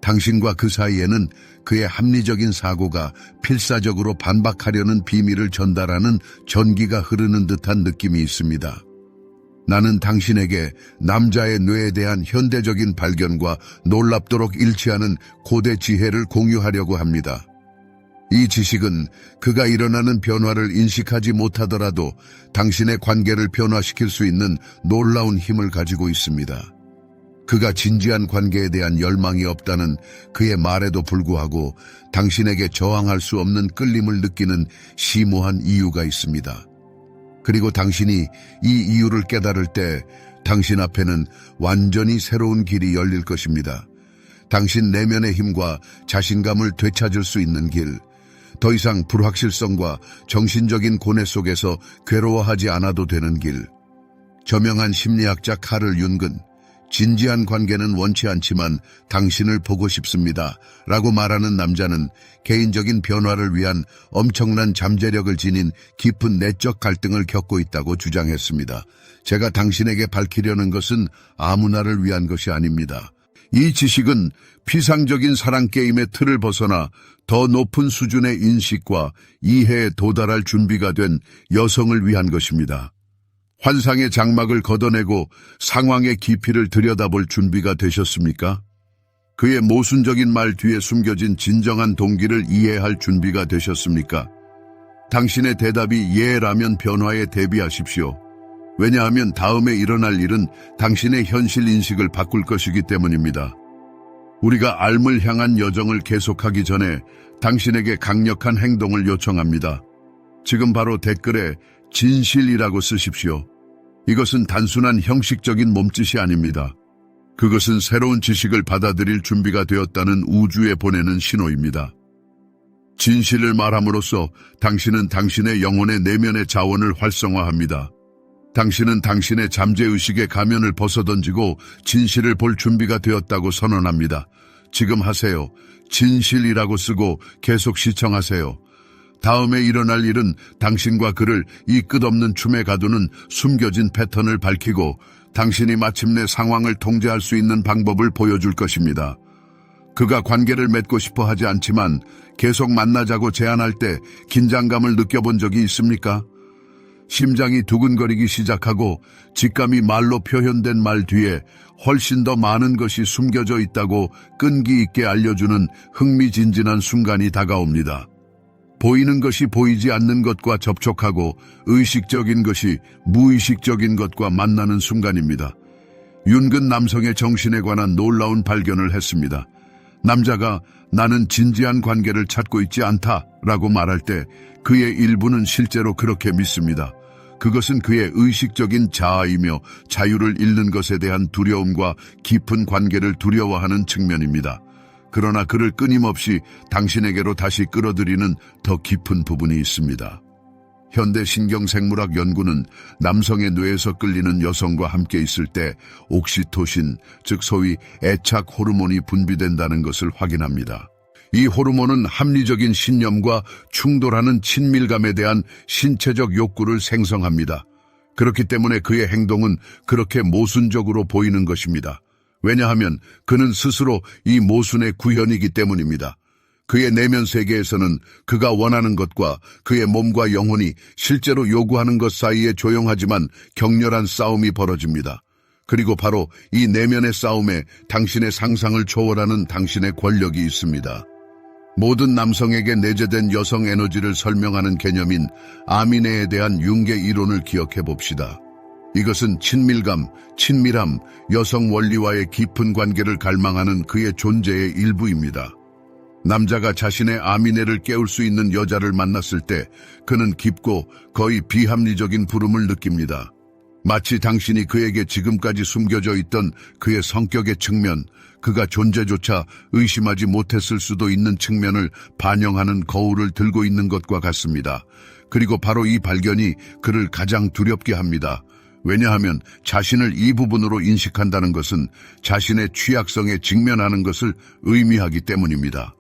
당신과 그 사이에는 그의 합리적인 사고가 필사적으로 반박하려는 비밀을 전달하는 전기가 흐르는 듯한 느낌이 있습니다. 나는 당신에게 남자의 뇌에 대한 현대적인 발견과 놀랍도록 일치하는 고대 지혜를 공유하려고 합니다. 이 지식은 그가 일어나는 변화를 인식하지 못하더라도 당신의 관계를 변화시킬 수 있는 놀라운 힘을 가지고 있습니다. 그가 진지한 관계에 대한 열망이 없다는 그의 말에도 불구하고 당신에게 저항할 수 없는 끌림을 느끼는 심오한 이유가 있습니다. 그리고 당신이 이 이유를 깨달을 때 당신 앞에는 완전히 새로운 길이 열릴 것입니다. 당신 내면의 힘과 자신감을 되찾을 수 있는 길, 더 이상 불확실성과 정신적인 고뇌 속에서 괴로워하지 않아도 되는 길. 저명한 심리학자 칼 융은 진지한 관계는 원치 않지만 당신을 보고 싶습니다. 라고 말하는 남자는 개인적인 변화를 위한 엄청난 잠재력을 지닌 깊은 내적 갈등을 겪고 있다고 주장했습니다. 제가 당신에게 밝히려는 것은 아무나를 위한 것이 아닙니다. 이 지식은 피상적인 사랑 게임의 틀을 벗어나 더 높은 수준의 인식과 이해에 도달할 준비가 된 여성을 위한 것입니다. 환상의 장막을 걷어내고 상황의 깊이를 들여다볼 준비가 되셨습니까? 그의 모순적인 말 뒤에 숨겨진 진정한 동기를 이해할 준비가 되셨습니까? 당신의 대답이 예라면 변화에 대비하십시오. 왜냐하면 다음에 일어날 일은 당신의 현실 인식을 바꿀 것이기 때문입니다. 우리가 알을 향한 여정을 계속하기 전에 당신에게 강력한 행동을 요청합니다. 지금 바로 댓글에 진실이라고 쓰십시오. 이것은 단순한 형식적인 몸짓이 아닙니다. 그것은 새로운 지식을 받아들일 준비가 되었다는 우주에 보내는 신호입니다. 진실을 말함으로써 당신은 당신의 영혼의 내면의 자원을 활성화합니다. 당신은 당신의 잠재의식의 가면을 벗어던지고 진실을 볼 준비가 되었다고 선언합니다. 지금 하세요. 진실이라고 쓰고 계속 시청하세요. 다음에 일어날 일은 당신과 그를 이 끝없는 춤에 가두는 숨겨진 패턴을 밝히고 당신이 마침내 상황을 통제할 수 있는 방법을 보여줄 것입니다. 그가 관계를 맺고 싶어 하지 않지만 계속 만나자고 제안할 때 긴장감을 느껴본 적이 있습니까? 심장이 두근거리기 시작하고 직감이 말로 표현된 말 뒤에 훨씬 더 많은 것이 숨겨져 있다고 끈기 있게 알려주는 흥미진진한 순간이 다가옵니다. 보이는 것이 보이지 않는 것과 접촉하고 의식적인 것이 무의식적인 것과 만나는 순간입니다. 윤근 남성의 정신에 관한 놀라운 발견을 했습니다. 남자가 나는 진지한 관계를 찾고 있지 않다라고 말할 때 그의 일부는 실제로 그렇게 믿습니다. 그것은 그의 의식적인 자아이며 자유를 잃는 것에 대한 두려움과 깊은 관계를 두려워하는 측면입니다. 그러나 그를 끊임없이 당신에게로 다시 끌어들이는 더 깊은 부분이 있습니다. 현대 신경생물학 연구는 남성의 뇌에서 끌리는 여성과 함께 있을 때 옥시토신, 즉 소위 애착 호르몬이 분비된다는 것을 확인합니다. 이 호르몬은 합리적인 신념과 충돌하는 친밀감에 대한 신체적 욕구를 생성합니다. 그렇기 때문에 그의 행동은 그렇게 모순적으로 보이는 것입니다. 왜냐하면 그는 스스로 이 모순의 구현이기 때문입니다. 그의 내면 세계에서는 그가 원하는 것과 그의 몸과 영혼이 실제로 요구하는 것 사이에 조용하지만 격렬한 싸움이 벌어집니다. 그리고 바로 이 내면의 싸움에 당신의 상상을 초월하는 당신의 권력이 있습니다. 모든 남성에게 내재된 여성 에너지를 설명하는 개념인 아미네에 대한 융의 이론을 기억해 봅시다. 이것은 친밀감, 친밀함, 여성 원리와의 깊은 관계를 갈망하는 그의 존재의 일부입니다. 남자가 자신의 아미네를 깨울 수 있는 여자를 만났을 때 그는 깊고 거의 비합리적인 부름을 느낍니다. 마치 당신이 그에게 지금까지 숨겨져 있던 그의 성격의 측면, 그가 존재조차 의심하지 못했을 수도 있는 측면을 반영하는 거울을 들고 있는 것과 같습니다. 그리고 바로 이 발견이 그를 가장 두렵게 합니다. 왜냐하면 자신을 이 부분으로 인식한다는 것은 자신의 취약성에 직면하는 것을 의미하기 때문입니다.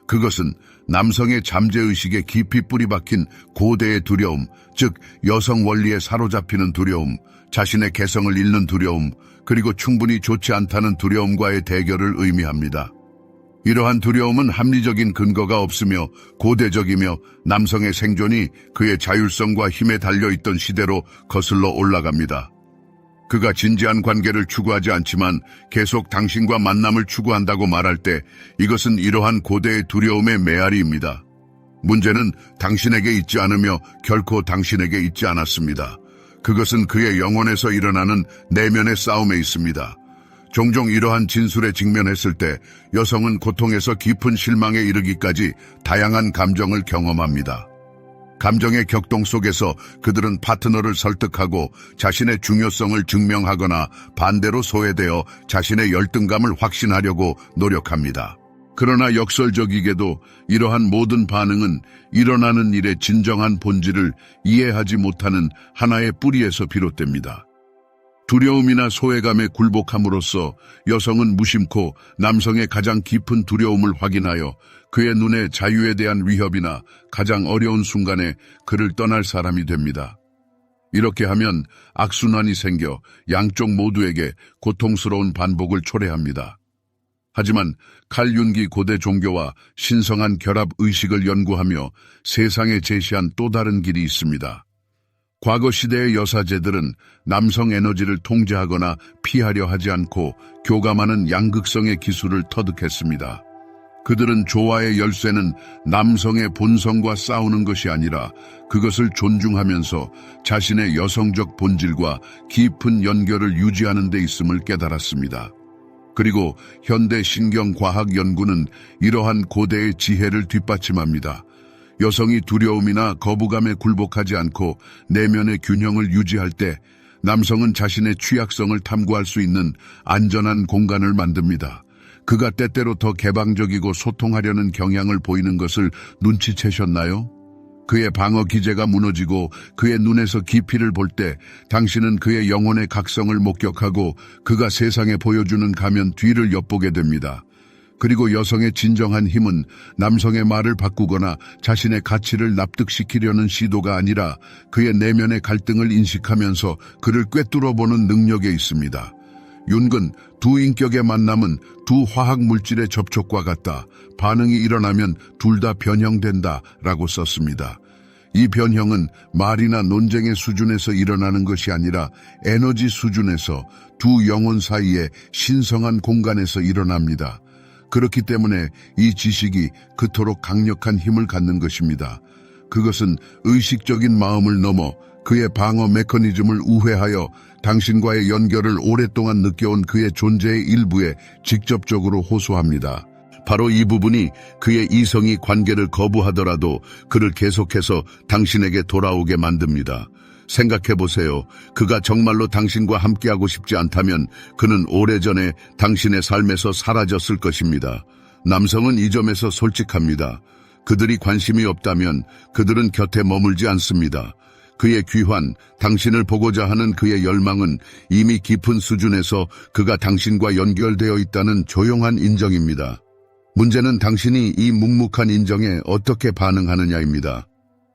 그것은 남성의 잠재의식에 깊이 뿌리박힌 고대의 두려움, 즉 여성 원리에 사로잡히는 두려움, 자신의 개성을 잃는 두려움, 그리고 충분히 좋지 않다는 두려움과의 대결을 의미합니다. 이러한 두려움은 합리적인 근거가 없으며 고대적이며 남성의 생존이 그의 자율성과 힘에 달려있던 시대로 거슬러 올라갑니다. 그가 진지한 관계를 추구하지 않지만 계속 당신과 만남을 추구한다고 말할 때 이것은 이러한 고대의 두려움의 메아리입니다. 문제는 당신에게 있지 않으며 결코 당신에게 있지 않았습니다. 그것은 그의 영혼에서 일어나는 내면의 싸움에 있습니다. 종종 이러한 진술에 직면했을 때 여성은 고통에서 깊은 실망에 이르기까지 다양한 감정을 경험합니다. 감정의 격동 속에서 그들은 파트너를 설득하고 자신의 중요성을 증명하거나 반대로 소외되어 자신의 열등감을 확신하려고 노력합니다. 그러나 역설적이게도 이러한 모든 반응은 일어나는 일의 진정한 본질을 이해하지 못하는 하나의 뿌리에서 비롯됩니다. 두려움이나 소외감에 굴복함으로써 여성은 무심코 남성의 가장 깊은 두려움을 확인하여 그의 눈에 자유에 대한 위협이나 가장 어려운 순간에 그를 떠날 사람이 됩니다. 이렇게 하면 악순환이 생겨 양쪽 모두에게 고통스러운 반복을 초래합니다. 하지만 칼 윤기 고대 종교와 신성한 결합 의식을 연구하며 세상에 제시한 또 다른 길이 있습니다. 과거 시대의 여사제들은 남성 에너지를 통제하거나 피하려 하지 않고 교감하는 양극성의 기술을 터득했습니다. 그들은 조화의 열쇠는 남성의 본성과 싸우는 것이 아니라 그것을 존중하면서 자신의 여성적 본질과 깊은 연결을 유지하는 데 있음을 깨달았습니다. 그리고 현대 신경과학 연구는 이러한 고대의 지혜를 뒷받침합니다. 여성이 두려움이나 거부감에 굴복하지 않고 내면의 균형을 유지할 때 남성은 자신의 취약성을 탐구할 수 있는 안전한 공간을 만듭니다. 그가 때때로 더 개방적이고 소통하려는 경향을 보이는 것을 눈치채셨나요? 그의 방어 기제가 무너지고 그의 눈에서 깊이를 볼 때 당신은 그의 영혼의 각성을 목격하고 그가 세상에 보여주는 가면 뒤를 엿보게 됩니다. 그리고 여성의 진정한 힘은 남성의 말을 바꾸거나 자신의 가치를 납득시키려는 시도가 아니라 그의 내면의 갈등을 인식하면서 그를 꿰뚫어보는 능력에 있습니다. 윤근, 두 인격의 만남은 두 화학 물질의 접촉과 같다. 반응이 일어나면 둘 다 변형된다 라고 썼습니다. 이 변형은 말이나 논쟁의 수준에서 일어나는 것이 아니라 에너지 수준에서 두 영혼 사이의 신성한 공간에서 일어납니다. 그렇기 때문에 이 지식이 그토록 강력한 힘을 갖는 것입니다. 그것은 의식적인 마음을 넘어 그의 방어 메커니즘을 우회하여 당신과의 연결을 오랫동안 느껴온 그의 존재의 일부에 직접적으로 호소합니다. 바로 이 부분이 그의 이성이 관계를 거부하더라도 그를 계속해서 당신에게 돌아오게 만듭니다. 생각해보세요. 그가 정말로 당신과 함께하고 싶지 않다면 그는 오래전에 당신의 삶에서 사라졌을 것입니다. 남성은 이 점에서 솔직합니다. 그들이 관심이 없다면 그들은 곁에 머물지 않습니다. 그의 귀환, 당신을 보고자 하는 그의 열망은 이미 깊은 수준에서 그가 당신과 연결되어 있다는 조용한 인정입니다. 문제는 당신이 이 묵묵한 인정에 어떻게 반응하느냐입니다.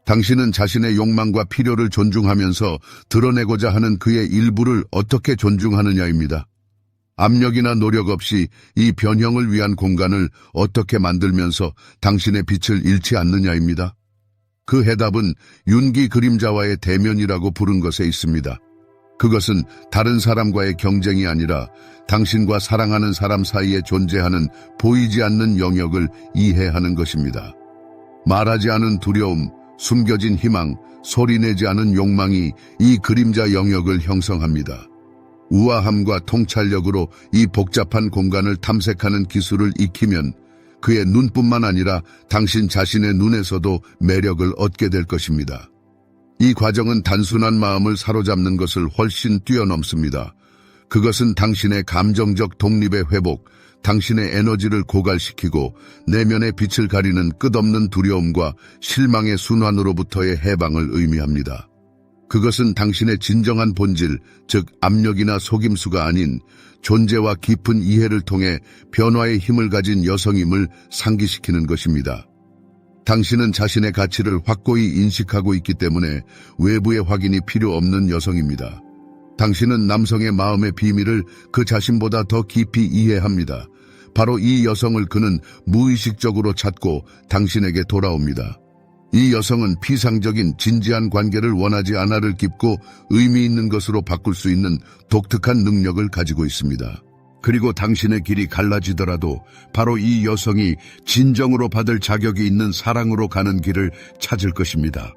당신은 자신의 욕망과 필요를 존중하면서 드러내고자 하는 그의 일부를 어떻게 존중하느냐입니다. 압력이나 노력 없이 이 변형을 위한 공간을 어떻게 만들면서 당신의 빛을 잃지 않느냐입니다. 그 해답은 윤기 그림자와의 대면이라고 부른 것에 있습니다. 그것은 다른 사람과의 경쟁이 아니라 당신과 사랑하는 사람 사이에 존재하는 보이지 않는 영역을 이해하는 것입니다. 말하지 않은 두려움, 숨겨진 희망, 소리내지 않은 욕망이 이 그림자 영역을 형성합니다. 우아함과 통찰력으로 이 복잡한 공간을 탐색하는 기술을 익히면 그의 눈뿐만 아니라 당신 자신의 눈에서도 매력을 얻게 될 것입니다. 이 과정은 단순한 마음을 사로잡는 것을 훨씬 뛰어넘습니다. 그것은 당신의 감정적 독립의 회복, 당신의 에너지를 고갈시키고 내면의 빛을 가리는 끝없는 두려움과 실망의 순환으로부터의 해방을 의미합니다. 그것은 당신의 진정한 본질, 즉 압력이나 속임수가 아닌 존재와 깊은 이해를 통해 변화의 힘을 가진 여성임을 상기시키는 것입니다. 당신은 자신의 가치를 확고히 인식하고 있기 때문에 외부의 확인이 필요 없는 여성입니다. 당신은 남성의 마음의 비밀을 그 자신보다 더 깊이 이해합니다. 바로 이 여성을 그는 무의식적으로 찾고 당신에게 돌아옵니다. 이 여성은 피상적인 진지한 관계를 원하지 않아를 깊고 의미 있는 것으로 바꿀 수 있는 독특한 능력을 가지고 있습니다. 그리고 당신의 길이 갈라지더라도 바로 이 여성이 진정으로 받을 자격이 있는 사랑으로 가는 길을 찾을 것입니다.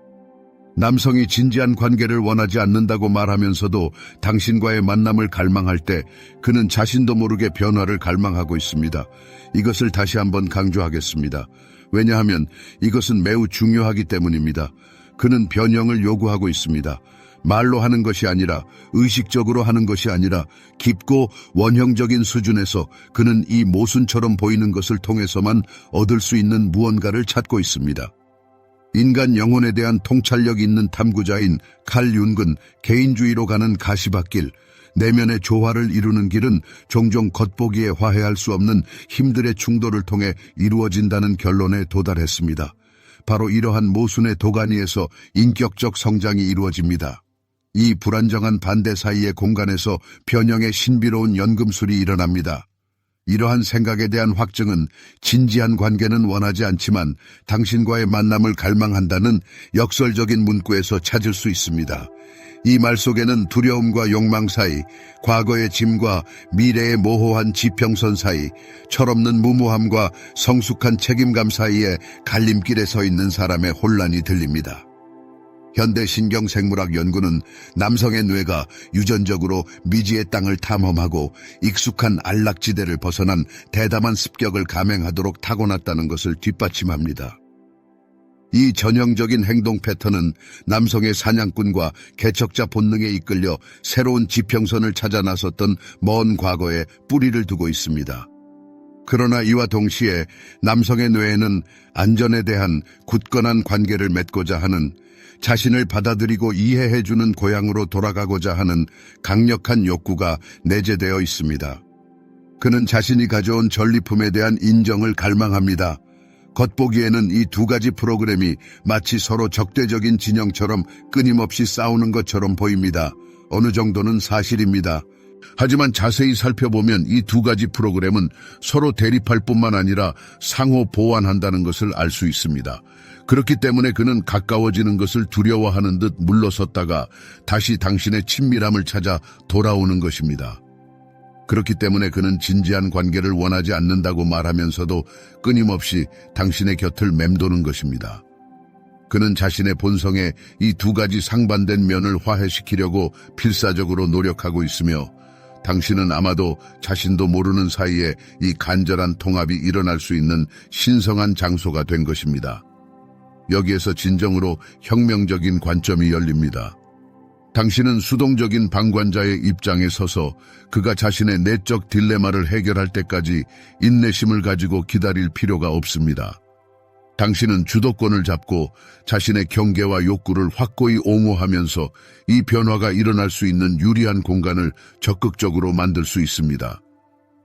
남성이 진지한 관계를 원하지 않는다고 말하면서도 당신과의 만남을 갈망할 때 그는 자신도 모르게 변화를 갈망하고 있습니다. 이것을 다시 한번 강조하겠습니다. 왜냐하면 이것은 매우 중요하기 때문입니다. 그는 변형을 요구하고 있습니다. 말로 하는 것이 아니라 의식적으로 하는 것이 아니라 깊고 원형적인 수준에서 그는 이 모순처럼 보이는 것을 통해서만 얻을 수 있는 무언가를 찾고 있습니다. 인간 영혼에 대한 통찰력 있는 탐구자인 칼 윤근 개인주의로 가는 가시밭길, 내면의 조화를 이루는 길은 종종 겉보기에 화해할 수 없는 힘들의 충돌을 통해 이루어진다는 결론에 도달했습니다. 바로 이러한 모순의 도가니에서 인격적 성장이 이루어집니다. 이 불안정한 반대 사이의 공간에서 변형의 신비로운 연금술이 일어납니다. 이러한 생각에 대한 확증은 진지한 관계는 원하지 않지만 당신과의 만남을 갈망한다는 역설적인 문구에서 찾을 수 있습니다. 이 말 속에는 두려움과 욕망 사이, 과거의 짐과 미래의 모호한 지평선 사이, 철없는 무모함과 성숙한 책임감 사이에 갈림길에 서 있는 사람의 혼란이 들립니다. 현대 신경생물학 연구는 남성의 뇌가 유전적으로 미지의 땅을 탐험하고 익숙한 안락지대를 벗어난 대담한 습격을 감행하도록 타고났다는 것을 뒷받침합니다. 이 전형적인 행동 패턴은 남성의 사냥꾼과 개척자 본능에 이끌려 새로운 지평선을 찾아 나섰던 먼 과거에 뿌리를 두고 있습니다. 그러나 이와 동시에 남성의 뇌에는 안전에 대한 굳건한 관계를 맺고자 하는, 자신을 받아들이고 이해해주는 고향으로 돌아가고자 하는 강력한 욕구가 내재되어 있습니다. 그는 자신이 가져온 전리품에 대한 인정을 갈망합니다. 겉보기에는 이 두 가지 프로그램이 마치 서로 적대적인 진영처럼 끊임없이 싸우는 것처럼 보입니다. 어느 정도는 사실입니다. 하지만 자세히 살펴보면 이 두 가지 프로그램은 서로 대립할 뿐만 아니라 상호 보완한다는 것을 알 수 있습니다. 그렇기 때문에 그는 가까워지는 것을 두려워하는 듯 물러섰다가 다시 당신의 친밀함을 찾아 돌아오는 것입니다. 그렇기 때문에 그는 진지한 관계를 원하지 않는다고 말하면서도 끊임없이 당신의 곁을 맴도는 것입니다. 그는 자신의 본성에 이 두 가지 상반된 면을 화해시키려고 필사적으로 노력하고 있으며, 당신은 아마도 자신도 모르는 사이에 이 간절한 통합이 일어날 수 있는 신성한 장소가 된 것입니다. 여기에서 진정으로 혁명적인 관점이 열립니다. 당신은 수동적인 방관자의 입장에 서서 그가 자신의 내적 딜레마를 해결할 때까지 인내심을 가지고 기다릴 필요가 없습니다. 당신은 주도권을 잡고 자신의 경계와 욕구를 확고히 옹호하면서 이 변화가 일어날 수 있는 유리한 공간을 적극적으로 만들 수 있습니다.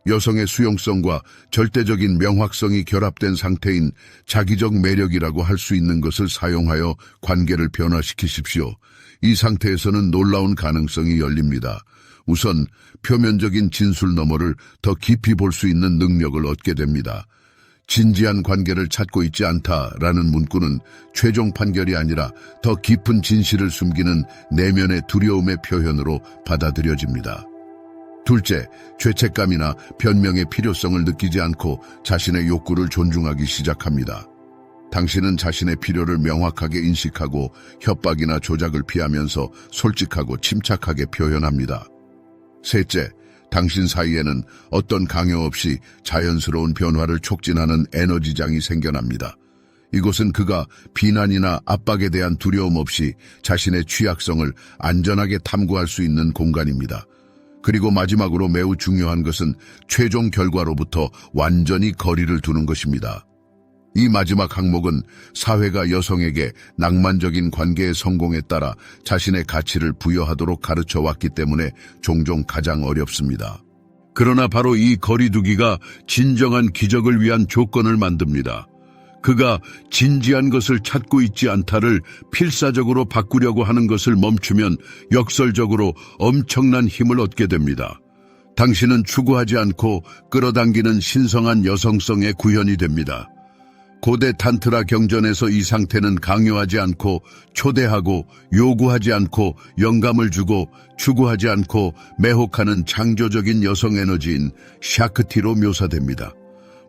여성의 수용성과 절대적인 명확성이 결합된 상태인 자기적 매력이라고 할 수 있는 것을 사용하여 관계를 변화시키십시오. 이 상태에서는 놀라운 가능성이 열립니다. 우선 표면적인 진술 너머를 더 깊이 볼 수 있는 능력을 얻게 됩니다. 진지한 관계를 찾고 있지 않다라는 문구는 최종 판결이 아니라 더 깊은 진실을 숨기는 내면의 두려움의 표현으로 받아들여집니다. 둘째, 죄책감이나 변명의 필요성을 느끼지 않고 자신의 욕구를 존중하기 시작합니다. 당신은 자신의 필요를 명확하게 인식하고 협박이나 조작을 피하면서 솔직하고 침착하게 표현합니다. 셋째, 당신 사이에는 어떤 강요 없이 자연스러운 변화를 촉진하는 에너지장이 생겨납니다. 이곳은 그가 비난이나 압박에 대한 두려움 없이 자신의 취약성을 안전하게 탐구할 수 있는 공간입니다. 그리고 마지막으로 매우 중요한 것은 최종 결과로부터 완전히 거리를 두는 것입니다. 이 마지막 항목은 사회가 여성에게 낭만적인 관계의 성공에 따라 자신의 가치를 부여하도록 가르쳐 왔기 때문에 종종 가장 어렵습니다. 그러나 바로 이 거리두기가 진정한 기적을 위한 조건을 만듭니다. 그가 진지한 것을 찾고 있지 않다를 필사적으로 바꾸려고 하는 것을 멈추면 역설적으로 엄청난 힘을 얻게 됩니다. 당신은 추구하지 않고 끌어당기는 신성한 여성성의 구현이 됩니다. 고대 탄트라 경전에서 이 상태는 강요하지 않고 초대하고 요구하지 않고 영감을 주고 추구하지 않고 매혹하는 창조적인 여성 에너지인 샤크티로 묘사됩니다.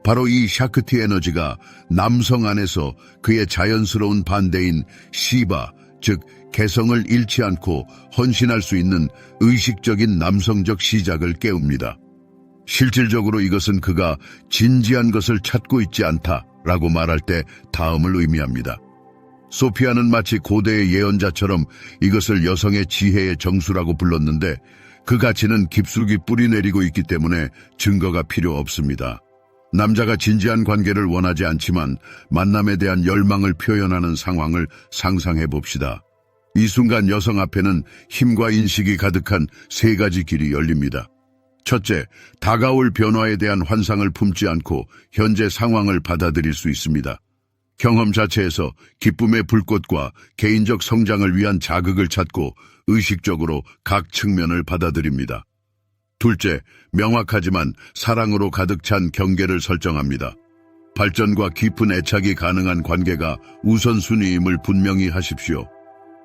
바로 이 샤크티 에너지가 남성 안에서 그의 자연스러운 반대인 시바, 즉 개성을 잃지 않고 헌신할 수 있는 의식적인 남성적 시작을 깨웁니다. 실질적으로 이것은 그가 진지한 것을 찾고 있지 않다라고 말할 때 다음을 의미합니다. 소피아는 마치 고대의 예언자처럼 이것을 여성의 지혜의 정수라고 불렀는데, 그 가치는 깊숙이 뿌리내리고 있기 때문에 증거가 필요 없습니다. 남자가 진지한 관계를 원하지 않지만 만남에 대한 열망을 표현하는 상황을 상상해 봅시다. 이 순간 여성 앞에는 힘과 인식이 가득한 세 가지 길이 열립니다. 첫째, 다가올 변화에 대한 환상을 품지 않고 현재 상황을 받아들일 수 있습니다. 경험 자체에서 기쁨의 불꽃과 개인적 성장을 위한 자극을 찾고 의식적으로 각 측면을 받아들입니다. 둘째, 명확하지만 사랑으로 가득 찬 경계를 설정합니다. 발전과 깊은 애착이 가능한 관계가 우선순위임을 분명히 하십시오.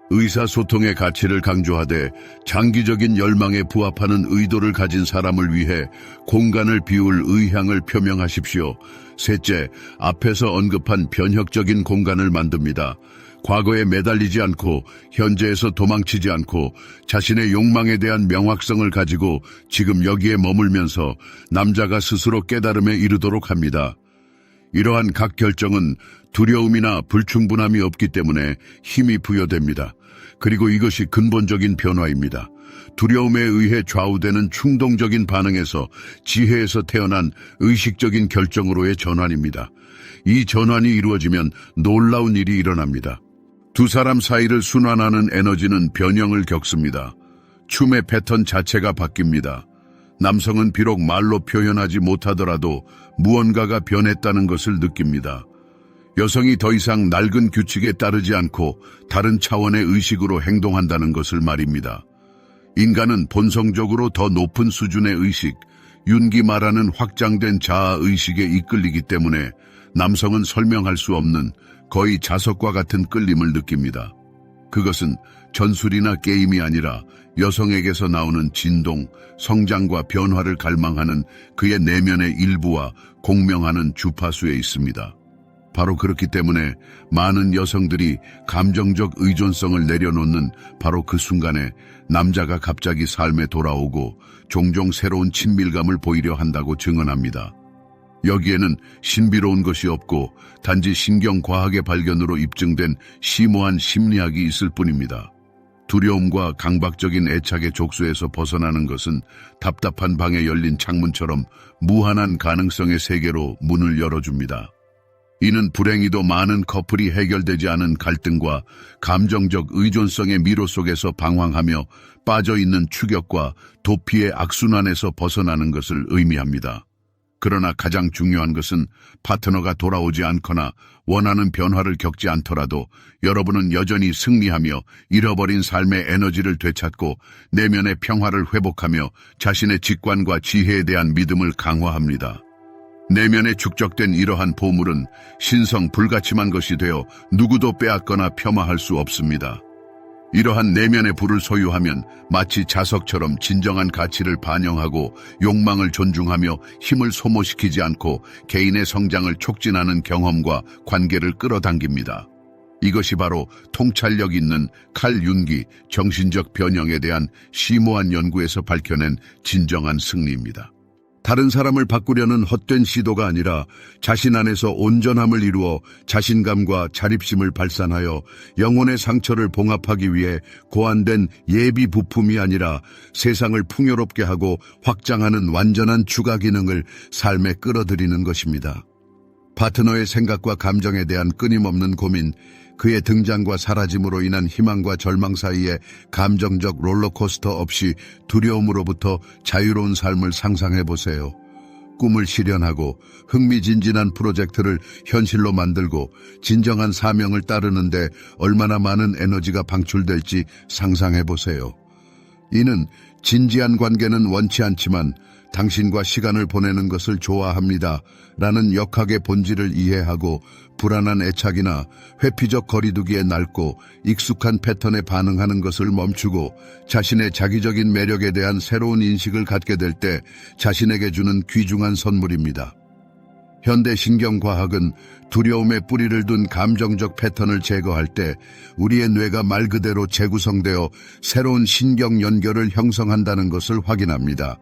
의사소통의 가치를 강조하되 장기적인 열망에 부합하는 의도를 가진 사람을 위해 공간을 비울 의향을 표명하십시오. 셋째, 앞에서 언급한 변혁적인 공간을 만듭니다. 과거에 매달리지 않고 현재에서 도망치지 않고 자신의 욕망에 대한 명확성을 가지고 지금 여기에 머물면서 남자가 스스로 깨달음에 이르도록 합니다. 이러한 각 결정은 두려움이나 불충분함이 없기 때문에 힘이 부여됩니다. 그리고 이것이 근본적인 변화입니다. 두려움에 의해 좌우되는 충동적인 반응에서 지혜에서 태어난 의식적인 결정으로의 전환입니다. 이 전환이 이루어지면 놀라운 일이 일어납니다. 두 사람 사이를 순환하는 에너지는 변형을 겪습니다. 춤의 패턴 자체가 바뀝니다. 남성은 비록 말로 표현하지 못하더라도 무언가가 변했다는 것을 느낍니다. 여성이 더 이상 낡은 규칙에 따르지 않고 다른 차원의 의식으로 행동한다는 것을 말입니다. 인간은 본성적으로 더 높은 수준의 의식, 윤기 말하는 확장된 자아의식에 이끌리기 때문에 남성은 설명할 수 없는 거의 자석과 같은 끌림을 느낍니다. 그것은 전술이나 게임이 아니라 여성에게서 나오는 진동, 성장과 변화를 갈망하는 그의 내면의 일부와 공명하는 주파수에 있습니다. 바로 그렇기 때문에 많은 여성들이 감정적 의존성을 내려놓는 바로 그 순간에 남자가 갑자기 삶에 돌아오고 종종 새로운 친밀감을 보이려 한다고 증언합니다. 여기에는 신비로운 것이 없고 단지 신경과학의 발견으로 입증된 심오한 심리학이 있을 뿐입니다. 두려움과 강박적인 애착의 족쇄에서 벗어나는 것은 답답한 방에 열린 창문처럼 무한한 가능성의 세계로 문을 열어줍니다. 이는 불행히도 많은 커플이 해결되지 않은 갈등과 감정적 의존성의 미로 속에서 방황하며 빠져있는 추격과 도피의 악순환에서 벗어나는 것을 의미합니다. 그러나 가장 중요한 것은 파트너가 돌아오지 않거나 원하는 변화를 겪지 않더라도 여러분은 여전히 승리하며 잃어버린 삶의 에너지를 되찾고 내면의 평화를 회복하며 자신의 직관과 지혜에 대한 믿음을 강화합니다. 내면에 축적된 이러한 보물은 신성 불가침한 것이 되어 누구도 빼앗거나 폄하할 수 없습니다. 이러한 내면의 불을 소유하면 마치 자석처럼 진정한 가치를 반영하고 욕망을 존중하며 힘을 소모시키지 않고 개인의 성장을 촉진하는 경험과 관계를 끌어당깁니다. 이것이 바로 통찰력 있는 칼 융기 정신적 변형에 대한 심오한 연구에서 밝혀낸 진정한 승리입니다. 다른 사람을 바꾸려는 헛된 시도가 아니라 자신 안에서 온전함을 이루어 자신감과 자립심을 발산하여 영혼의 상처를 봉합하기 위해 고안된 예비 부품이 아니라 세상을 풍요롭게 하고 확장하는 완전한 추가 기능을 삶에 끌어들이는 것입니다. 파트너의 생각과 감정에 대한 끊임없는 고민, 그의 등장과 사라짐으로 인한 희망과 절망 사이에 감정적 롤러코스터 없이 두려움으로부터 자유로운 삶을 상상해보세요. 꿈을 실현하고 흥미진진한 프로젝트를 현실로 만들고 진정한 사명을 따르는데 얼마나 많은 에너지가 방출될지 상상해보세요. 이는 진지한 관계는 원치 않지만 당신과 시간을 보내는 것을 좋아합니다. 라는 역학의 본질을 이해하고 불안한 애착이나 회피적 거리두기에 낡고 익숙한 패턴에 반응하는 것을 멈추고 자신의 자기적인 매력에 대한 새로운 인식을 갖게 될 때 자신에게 주는 귀중한 선물입니다. 현대 신경과학은 두려움에 뿌리를 둔 감정적 패턴을 제거할 때 우리의 뇌가 말 그대로 재구성되어 새로운 신경 연결을 형성한다는 것을 확인합니다.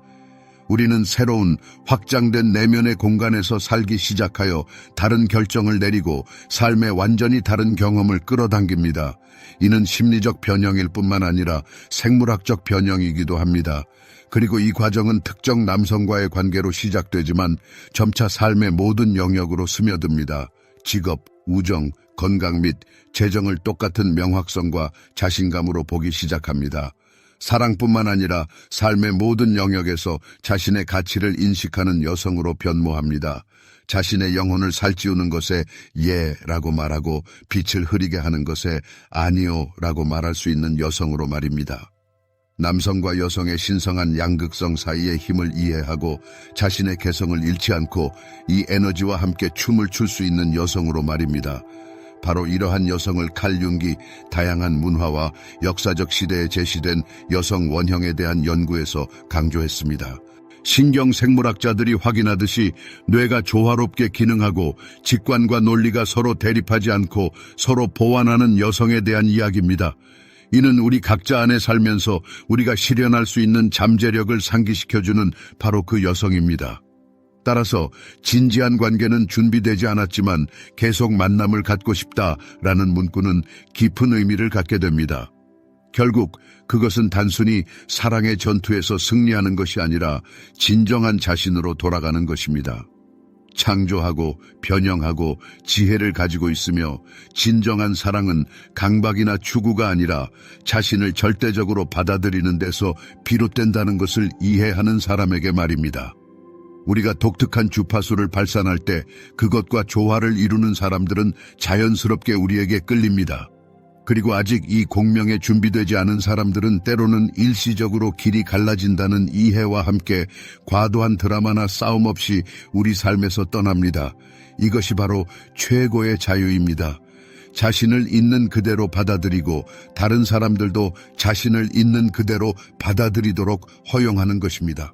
우리는 새로운 확장된 내면의 공간에서 살기 시작하여 다른 결정을 내리고 삶의 완전히 다른 경험을 끌어당깁니다. 이는 심리적 변형일 뿐만 아니라 생물학적 변형이기도 합니다. 그리고 이 과정은 특정 남성과의 관계로 시작되지만 점차 삶의 모든 영역으로 스며듭니다. 직업, 우정, 건강 및 재정을 똑같은 명확성과 자신감으로 보기 시작합니다. 사랑뿐만 아니라 삶의 모든 영역에서 자신의 가치를 인식하는 여성으로 변모합니다. 자신의 영혼을 살찌우는 것에 예라고 말하고 빛을 흐리게 하는 것에 아니요라고 말할 수 있는 여성으로 말입니다. 남성과 여성의 신성한 양극성 사이의 힘을 이해하고 자신의 개성을 잃지 않고 이 에너지와 함께 춤을 출 수 있는 여성으로 말입니다. 바로 이러한 여성을 칼 융기 다양한 문화와 역사적 시대에 제시된 여성 원형에 대한 연구에서 강조했습니다. 신경생물학자들이 확인하듯이 뇌가 조화롭게 기능하고 직관과 논리가 서로 대립하지 않고 서로 보완하는 여성에 대한 이야기입니다. 이는 우리 각자 안에 살면서 우리가 실현할 수 있는 잠재력을 상기시켜주는 바로 그 여성입니다. 따라서 진지한 관계는 준비되지 않았지만 계속 만남을 갖고 싶다라는 문구는 깊은 의미를 갖게 됩니다. 결국 그것은 단순히 사랑의 전투에서 승리하는 것이 아니라 진정한 자신으로 돌아가는 것입니다. 창조하고 변형하고 지혜를 가지고 있으며 진정한 사랑은 강박이나 추구가 아니라 자신을 절대적으로 받아들이는 데서 비롯된다는 것을 이해하는 사람에게 말입니다. 우리가 독특한 주파수를 발산할 때 그것과 조화를 이루는 사람들은 자연스럽게 우리에게 끌립니다. 그리고 아직 이 공명에 준비되지 않은 사람들은 때로는 일시적으로 길이 갈라진다는 이해와 함께 과도한 드라마나 싸움 없이 우리 삶에서 떠납니다. 이것이 바로 최고의 자유입니다. 자신을 있는 그대로 받아들이고 다른 사람들도 자신을 있는 그대로 받아들이도록 허용하는 것입니다.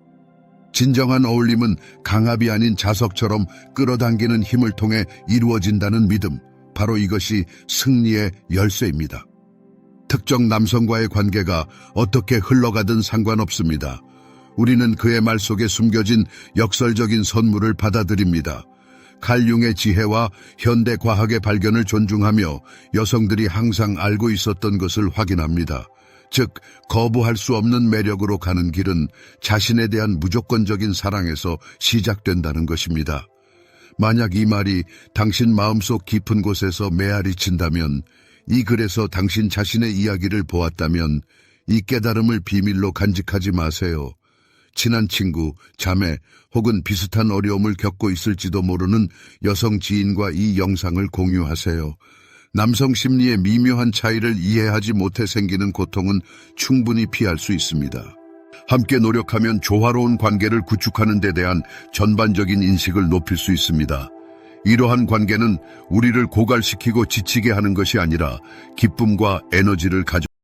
진정한 어울림은 강압이 아닌 자석처럼 끌어당기는 힘을 통해 이루어진다는 믿음. 바로 이것이 승리의 열쇠입니다. 특정 남성과의 관계가 어떻게 흘러가든 상관없습니다. 우리는 그의 말 속에 숨겨진 역설적인 선물을 받아들입니다. 칼 융의 지혜와 현대 과학의 발견을 존중하며 여성들이 항상 알고 있었던 것을 확인합니다. 즉, 거부할 수 없는 매력으로 가는 길은 자신에 대한 무조건적인 사랑에서 시작된다는 것입니다. 만약 이 말이 당신 마음속 깊은 곳에서 메아리 친다면, 이 글에서 당신 자신의 이야기를 보았다면 이 깨달음을 비밀로 간직하지 마세요. 친한 친구, 자매 혹은 비슷한 어려움을 겪고 있을지도 모르는 여성 지인과 이 영상을 공유하세요. 남성 심리의 미묘한 차이를 이해하지 못해 생기는 고통은 충분히 피할 수 있습니다. 함께 노력하면 조화로운 관계를 구축하는 데 대한 전반적인 인식을 높일 수 있습니다. 이러한 관계는 우리를 고갈시키고 지치게 하는 것이 아니라 기쁨과 에너지를 가져